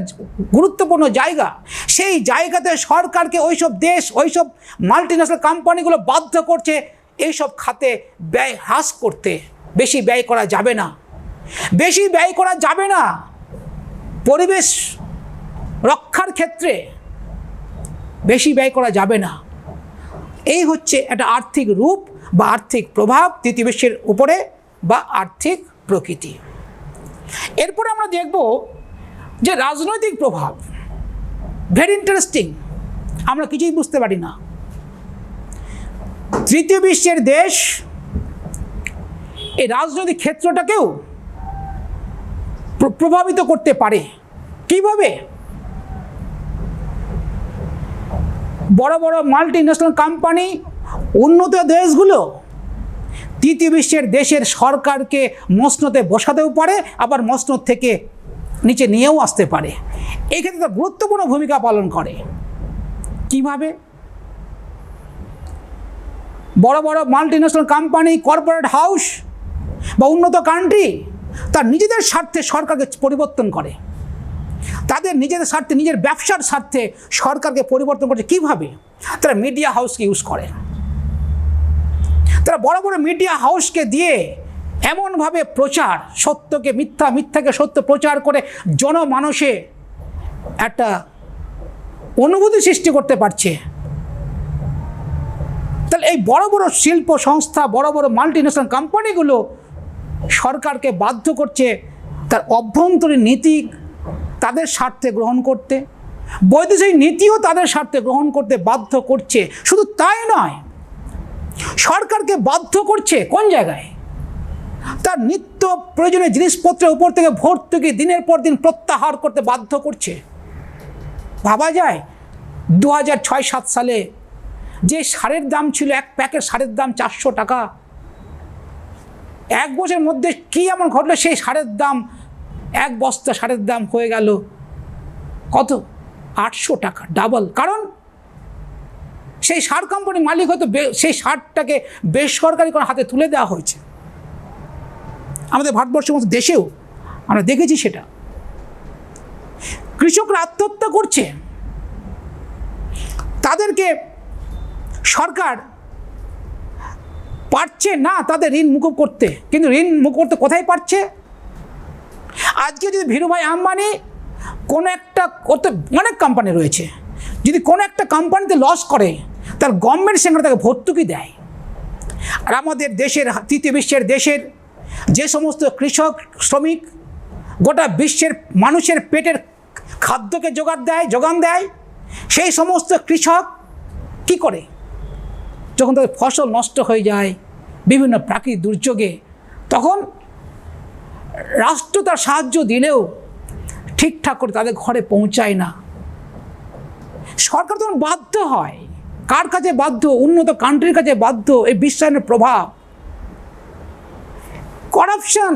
গুরুত্বপূর্ণ জায়গা, সেই জায়গাতে সরকারকে ওইসব দেশ, ওইসব মাল্টিন্যাশনাল কোম্পানিগুলো বাধ্য করছে এইসব খাতে ব্যয় হ্রাস করতে। বেশি ব্যয় করা যাবে না, বেশি ব্যয় করা যাবে না পরিবেশ রক্ষার ক্ষেত্রে, বেশি ব্যয় করা যাবে না। এই হচ্ছে একটা আর্থিক রূপ বা আর্থিক প্রভাব তৃতীয় বিশ্বের উপরে বা আর্থিক প্রকৃতি। এরপরে আমরা দেখব যে রাজনৈতিক প্রভাব। ভেরি ইন্টারেস্টিং, আমরা কিছুই বুঝতে পারি না। তৃতীয় বিশ্বের দেশ এই রাজনৈতিক ক্ষেত্রটাকেও প্রভাবিত করতে পারে। কিভাবে? বড় বড় মাল্টি ন্যাশনাল কোম্পানি, উন্নত দেশগুলো তৃতীয় বিশ্বের দেশের সরকারকে মসনদে বসাতেও পারে, আবার মসনদ থেকে নিচে নিয়েও আসতে পারে। এই ক্ষেত্রে তারা গুরুত্বপূর্ণ ভূমিকা পালন করে। কিভাবে? বড় বড় multi national company, corporate house বা উন্নত কান্ট্রি তার নিজেদের স্বার্থে সরকারকে পরিবর্তন করে, তাদের নিজেদের স্বার্থে, নিজের ব্যবসার স্বার্থে সরকারকে পরিবর্তন করছে। কিভাবে? তারা মিডিয়া হাউসকে ইউজ করে। তারা বড় বড় মিডিয়া হাউসকে দিয়ে এমনভাবে প্রচার, সত্যকে মিথ্যা, মিথ্যাকে সত্য প্রচার করে জনমানসে একটা অনুভূতি সৃষ্টি করতে পারছে। তাহলে এই বড় বড় শিল্প সংস্থা, বড় বড় মাল্টি ন্যাশনাল কোম্পানিগুলো সরকারকে বাধ্য করছে তার অভ্যন্তরীণ নীতি তাদের স্বার্থে গ্রহণ করতে, বৈদেশিক নীতিও তাদের স্বার্থে গ্রহণ করতে বাধ্য করছে। শুধু তাই নয়, সরকারকে বাধ্য করছে কোন জায়গায়? তার নিত্য প্রয়োজনীয় জিনিসপত্রের উপর থেকে ভর্তুকি দিনের পর দিন প্রত্যাহার করতে বাধ্য করছে। ভাবা যায় 2006-07 সালে যে সারের দাম ছিল, এক প্যাকেট সারের দাম 400 টাকা, এক বছরের মধ্যে কি এমন ঘটলো সেই সারের দাম, এক বস্তা সারের দাম হয়ে গেল কত? 800 টাকা, ডাবল। কারণ সেই সার কোম্পানির মালিক হয়তো সেই সারটাকে বেসরকারিকরণ হাতে তুলে দেওয়া হয়েছে। আমাদের ভারতবর্ষের মতো দেশেও আমরা দেখেছি সেটা। কৃষকরা আত্মহত্যা করছে, তাদেরকে সরকার পারছে না তাদের ঋণ মুকুব করতে। কিন্তু ঋণ মুকুব করতে কোথায় পারছে? আজকে যদি ধীরুভাই আম্বানি কোনো একটা, অনেক কোম্পানি রয়েছে, যদি কোনো একটা কোম্পানিতে লস করে তার গভর্নমেন্ট সেখানে তাকে ভর্তুকি দেয়। আর আমাদের দেশের, তৃতীয় বিশ্বের দেশের যে সমস্ত কৃষক, শ্রমিক গোটা বিশ্বের মানুষের পেটের খাদ্যকে যোগান দেয়, সেই সমস্ত কৃষক কি করে? যখন তাদের ফসল নষ্ট হয়ে যায় বিভিন্ন প্রাকৃতিক দুর্যোগে, তখন রাষ্ট্র তার সাহায্য দিলেও ঠিকঠাক করে তাদের ঘরে পৌঁছায় না। সরকার তখন বাধ্য হয়। কার কাছে বাধ্য? উন্নত কান্ট্রির কাছে বাধ্য। এই বিশ্বায়নের প্রভাব, করাপশন।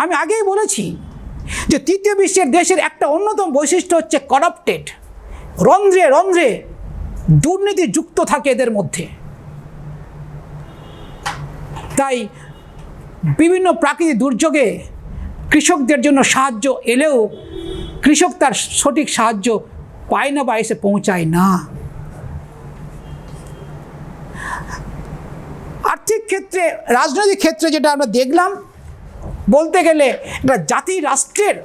আমি আগেই বলেছি যে তৃতীয় বিশ্বের দেশের একটা অন্যতম বৈশিষ্ট্য হচ্ছে করাপ্টেড, রন্ধ্রে রন্ধ্রে দুর্নীতি যুক্ত থাকে এদের মধ্যে। তাই বিভিন্ন প্রাকৃতিক দুর্যোগে কৃষকদের জন্য সাহায্য এলেও কৃষক তার সঠিক সাহায্য পায় না বা এসে পৌঁছায় না। আর্থিক ক্ষেত্রে, রাজনৈতিক ক্ষেত্রে যেটা আমরা দেখলাম, বলতে গেলে এটা জাতি রাষ্ট্রের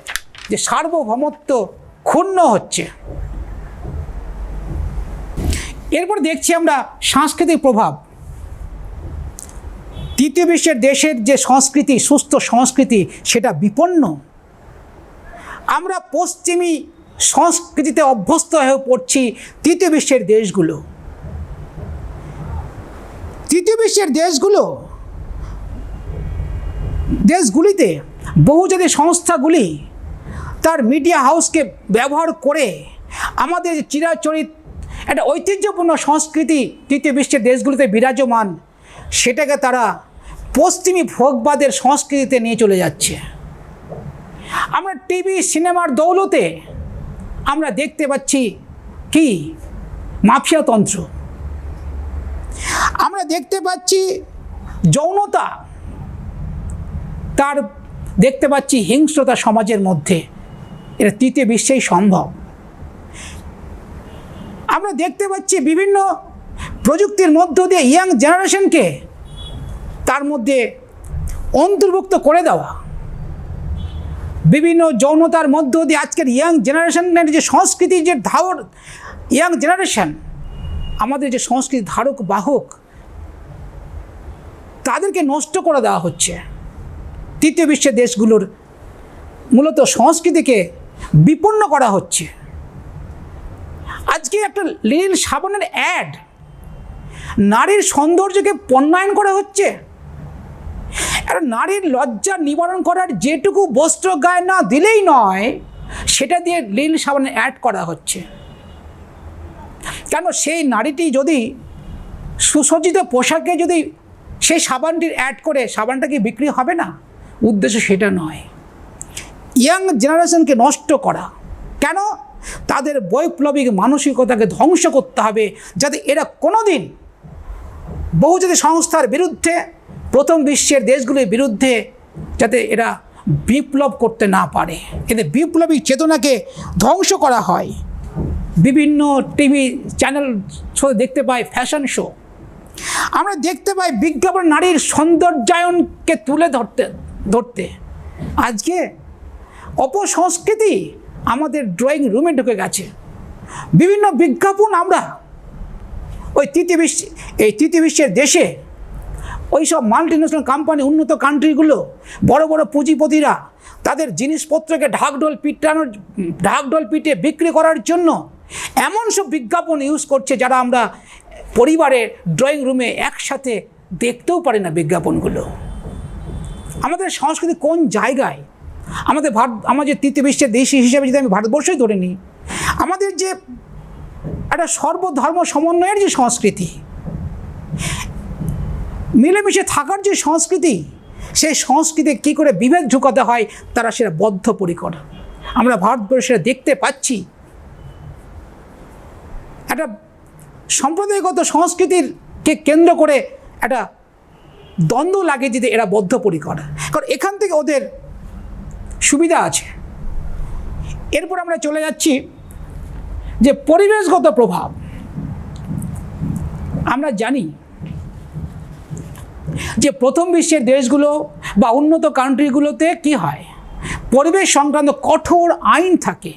যে সার্বভৌমত্ব ক্ষুণ্ণ হচ্ছে। এরপর দেখছি আমরা সাংস্কৃতিক প্রভাব। তৃতীয় বিশ্বের দেশের যে সংস্কৃতি, সুস্থ সংস্কৃতি, সেটা বিপন্ন। আমরা পশ্চিমী সংস্কৃতিতে অভ্যস্ত হয়ে পড়ছি। তৃতীয় বিশ্বের দেশগুলিতে বহুজাতি সংস্থাগুলি তার মিডিয়া হাউসকে ব্যবহার করে আমাদের চিরাচরিত একটা ঐতিহ্যপূর্ণ সংস্কৃতি তৃতীয় বিশ্বের দেশগুলিতে বিরাজমান, সেটাকে তারা পশ্চিমী ভোগবাদের সংস্কৃতিতে নিয়ে চলে যাচ্ছে। আমরা টিভি সিনেমার দৌলতে আমরা দেখতে পাচ্ছি কি মাফিয়াতন্ত্র, আমরা দেখতে পাচ্ছি যৌনতা, তার দেখতে পাচ্ছি হিংস্রতা সমাজের মধ্যে। এটা তৃতীয় বিশ্বেই সম্ভব। আমরা দেখতে পাচ্ছি বিভিন্ন প্রযুক্তির মধ্য দিয়ে ইয়াং জেনারেশনকে তার মধ্যে অন্তর্ভুক্ত করে দেওয়া, বিভিন্ন যৌনতার মধ্য দিয়ে আজকের ইয়াং জেনারেশনের যে সংস্কৃতির যে ইয়াং জেনারেশন, আমাদের যে সংস্কৃতি ধারক বাহক, তাদেরকে নষ্ট করে দেওয়া হচ্ছে। তৃতীয় বিশ্বের দেশগুলোর মূলত সংস্কৃতিকে বিপন্ন করা হচ্ছে। আজকে একটা লিল সাবানের অ্যাড, নারীর সৌন্দর্যকে পণ্যায়ন করা হচ্ছে। আর নারীর লজ্জা নিবারণ করার যেটুকু বস্ত্র গায়ে না দিলেই নয়, সেটা দিয়ে লিল সাবানের অ্যাড করা হচ্ছে। কেন, সেই নারীটি যদি সুসজ্জিত পোশাকে যদি সেই সাবানটির অ্যাড করে, সাবানটা কি বিক্রি হবে না? উদ্দেশ্য সেটা নয়। ইয়াং জেনারেশনকে নষ্ট করা। কেন? তাদের বৈপ্লবিক মানসিকতাকে ধ্বংস করতে হবে, যাতে এরা কোনোদিন বহুজাতি সংস্থার বিরুদ্ধে, প্রথম বিশ্বের দেশগুলির বিরুদ্ধে যাতে এরা বিপ্লব করতে না পারে। এদের বিপ্লবিক চেতনাকে ধ্বংস করা হয়। বিভিন্ন টিভি চ্যানেল শো দেখতে পাই, ফ্যাশন শো, আমরা দেখতে পাই বিজ্ঞাপন নারীর সৌন্দর্যায়নকে তুলে ধরতে। আজকে অপসংস্কৃতি আমাদের ড্রয়িং রুমে ঢুকে গেছে। বিভিন্ন বিজ্ঞাপন আমরা ওই তৃতীয় বিশ্বের দেশে ওই সব মাল্টিন্যাশনাল কোম্পানি, উন্নত কান্ট্রিগুলো, বড় বড় পুঁজিপতিরা তাদের জিনিসপত্রকে ঢাকঢোল পিটে বিক্রি করার জন্য এমন সব বিজ্ঞাপন ইউজ করছে, যারা আমরা পরিবারের ড্রয়িং রুমে একসাথে দেখতেও পারি না বিজ্ঞাপনগুলো। আমাদের সংস্কৃতি কোন জায়গায়? আমাদের তৃতীয় বিশ্বের দেশ হিসেবে যদি আমি ভারতবর্ষই ধরে নিই, আমাদের যে একটা সর্বধর্ম সমন্বয়ের যে সংস্কৃতি, মিলেমিশে থাকার যে সংস্কৃতি, সেই সংস্কৃতি কী করে বিভেদ ঢুকাতে হয়, তারা সেটা বদ্ধপরিকর। আমরা ভারতবর্ষে দেখতে পাচ্ছি একটা সম্প্রদায়গত সংস্কৃতিকে কেন্দ্র করে একটা দ্বন্দ্ব লাগিয়ে দিতে এরা বদ্ধপরিকর, কারণ এখান থেকে ওদের সুবিধা আছে। এরপর আমরা চলে যাচ্ছি যে পরিবেশগত প্রভাব। আমরা জানি যে প্রথম বিশ্বের দেশগুলো বা উন্নত কান্ট্রিগুলোতে কি হয়, পরিবেশ সংক্রান্ত কঠোর আইন থাকে।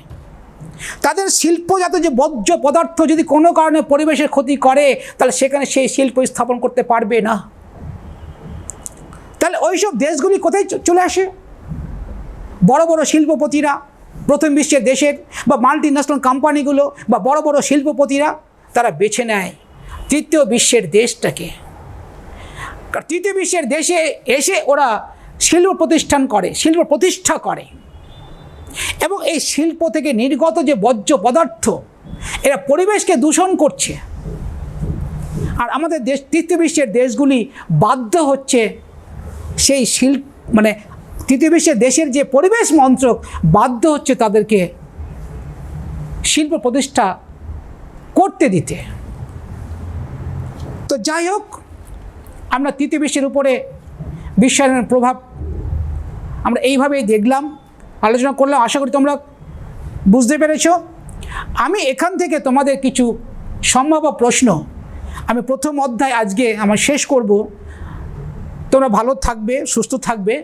তাদের শিল্পজাত যে বর্জ্য পদার্থ যদি কোনো কারণে পরিবেশের ক্ষতি করে, তাহলে সেখানে সেই শিল্প স্থাপন করতে পারবে না। তাহলে ওই সব দেশগুলি কোথায় চলে আসে? বড় বড় শিল্পপতিরা, প্রথম বিশ্বের দেশের বা মাল্টিন্যাশনাল কোম্পানিগুলো বা বড় বড় শিল্পপতিরা, তারা বেছে নেয় তৃতীয় বিশ্বের দেশটাকে। তৃতীয় বিশ্বের দেশে এসে ওরা শিল্প প্রতিষ্ঠা করে এবং এই শিল্প থেকে নির্গত যে বর্জ্য পদার্থ, এরা পরিবেশকে দূষণ করছে। আর আমাদের তৃতীয় বিশ্বের দেশগুলি বাধ্য হচ্ছে সেই তৃতীয় বিশ্বের দেশের যে পরিবেশ মন্ত্রক বাধ্য হচ্ছে তাদেরকে শিল্প প্রতিষ্ঠা করতে দিতে। তো যাই হোক, আমরা তৃতীয় বিশ্বের উপরে বিশ্বায়নের প্রভাব আমরা এইভাবেই দেখলাম, আলোচনা করলাম। আশা করি তোমরা বুঝতে পেরেছ। আমি এখান থেকে তোমাদের কিছু সম্ভাব্য প্রশ্ন, আমি প্রথম অধ্যায় আজকে আমার শেষ করব। তোমরা ভালো থাকবে, সুস্থ থাকবে।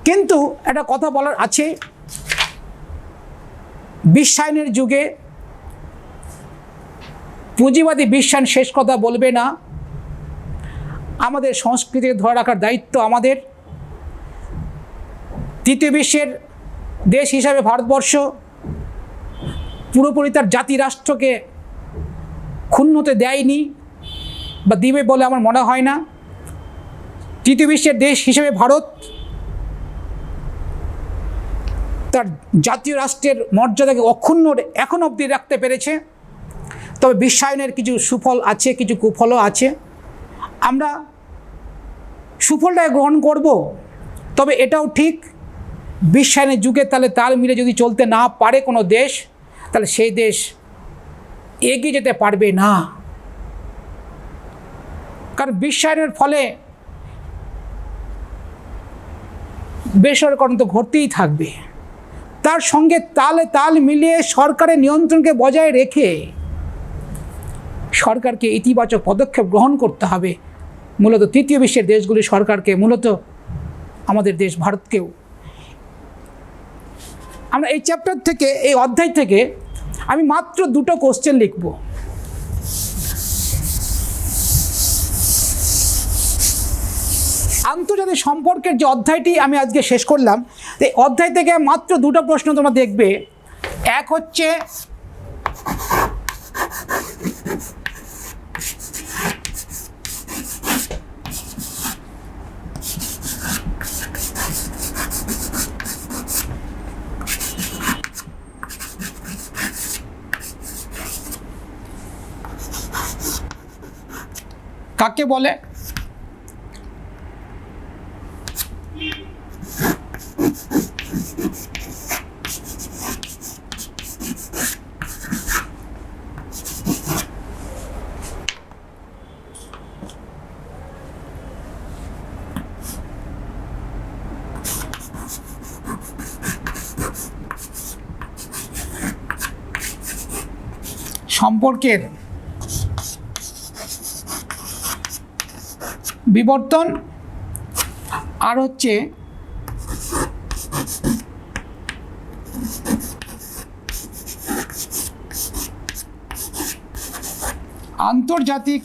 কিন্তু একটা কথা বলার আছে, বিশ্বায়নের যুগে পুঁজিবাদী বিশ্বায়ন শেষ কথা বলবে না। আমাদের সংস্কৃতিকে ধরে রাখার দায়িত্ব আমাদের। তৃতীয় বিশ্বের দেশ হিসাবে ভারতবর্ষ পুরোপুরি তার জাতি রাষ্ট্রকে ক্ষুণ্ণ হতে দেয়নি বা দিবে বলে আমার মনে হয় না। তৃতীয় বিশ্বের দেশ হিসেবে ভারত তার জাতীয় রাষ্ট্রের মর্যাদাকে অক্ষুণ্ণ এখন অবধি রাখতে পেরেছে। তবে বিশ্বায়নের কিছু সুফল আছে, কিছু কুফলও আছে। আমরা সুফলটাকে গ্রহণ করব। তবে এটাও ঠিক, বিশ্বায়নের যুগে তাহলে তাল মিলে যদি চলতে না পারে কোনো দেশ, তাহলে সেই দেশ এগিয়ে যেতে পারবে না। কারণ বিশ্বায়নের ফলে বেসরকারীকরণ তো ঘটতেই থাকবে। তার সঙ্গে তালে তাল মিলিয়ে সরকারের নিয়ন্ত্রণকে বজায় রেখে সরকারকে ইতিবাচক পদক্ষেপ গ্রহণ করতে হবে। মূলত তৃতীয় বিশ্বের দেশগুলি সরকারকে, মূলত আমাদের দেশ ভারতকেও। আমরা এই চ্যাপ্টার থেকে, এই অধ্যায় থেকে আমি মাত্র দুটো কোশ্চেন লিখব। আন্তর্জাতিক সম্পর্কের যে অধ্যায়টি আমি আজকে শেষ করলাম, এই অধ্যায় থেকে মাত্র দুটো প্রশ্ন তোমরা দেখবে। এক হচ্ছে কাকে বলে? সম্পর্কের বিবর্তন আর হচ্ছে আন্তর্জাতিক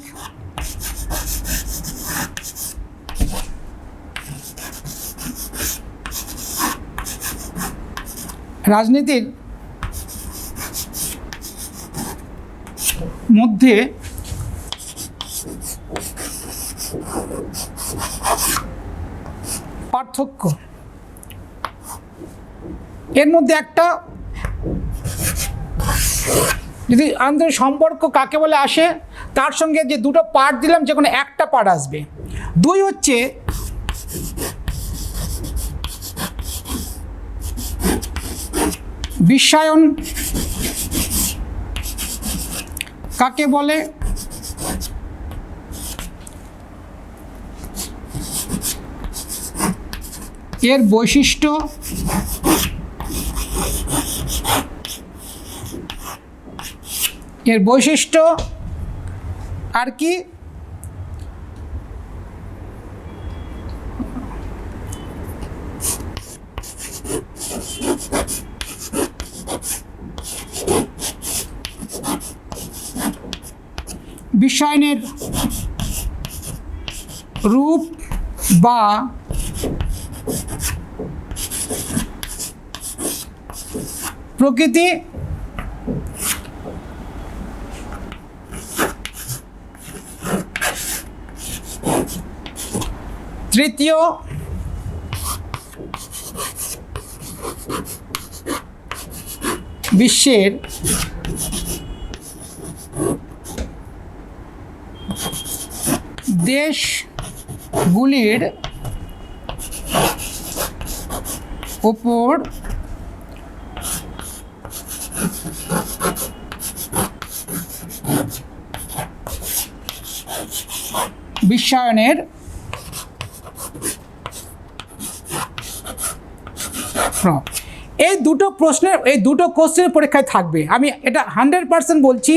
রাজনীতির মধ্যে পার্থক্য। এর মধ্যে একটা, যদি আন্তর্জাতিক সম্পর্ক কাকে বলে আসে, তার সঙ্গে যে দুটো পার্ট দিলাম, যে কোনো একটা পার্ট আসবে। দুই হচ্ছে বিশ্বায়ন কাকে বলে, এর বৈশিষ্ট্য, আর কি বিশ্বায়নের রূপ বা প্রকৃতি, তৃতীয় বিশ্বের দেশগুলির উপর বিশ্বায়নের এই দুটো কোশ্চেনের পরীক্ষায় থাকবে। আমি এটা 100% বলছি,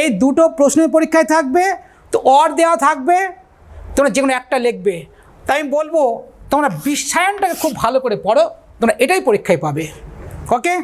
এই দুটো প্রশ্নের পরীক্ষায় থাকবে। তো অর দেওয়া থাকবে, তোমরা যে কোনো একটা লিখবে। তাই আমি বলবো তোমরা বিশ্বায়নটাকে খুব ভালো করে পড়ো, তোমরা এটাই পরীক্ষায় পাবে। ওকে।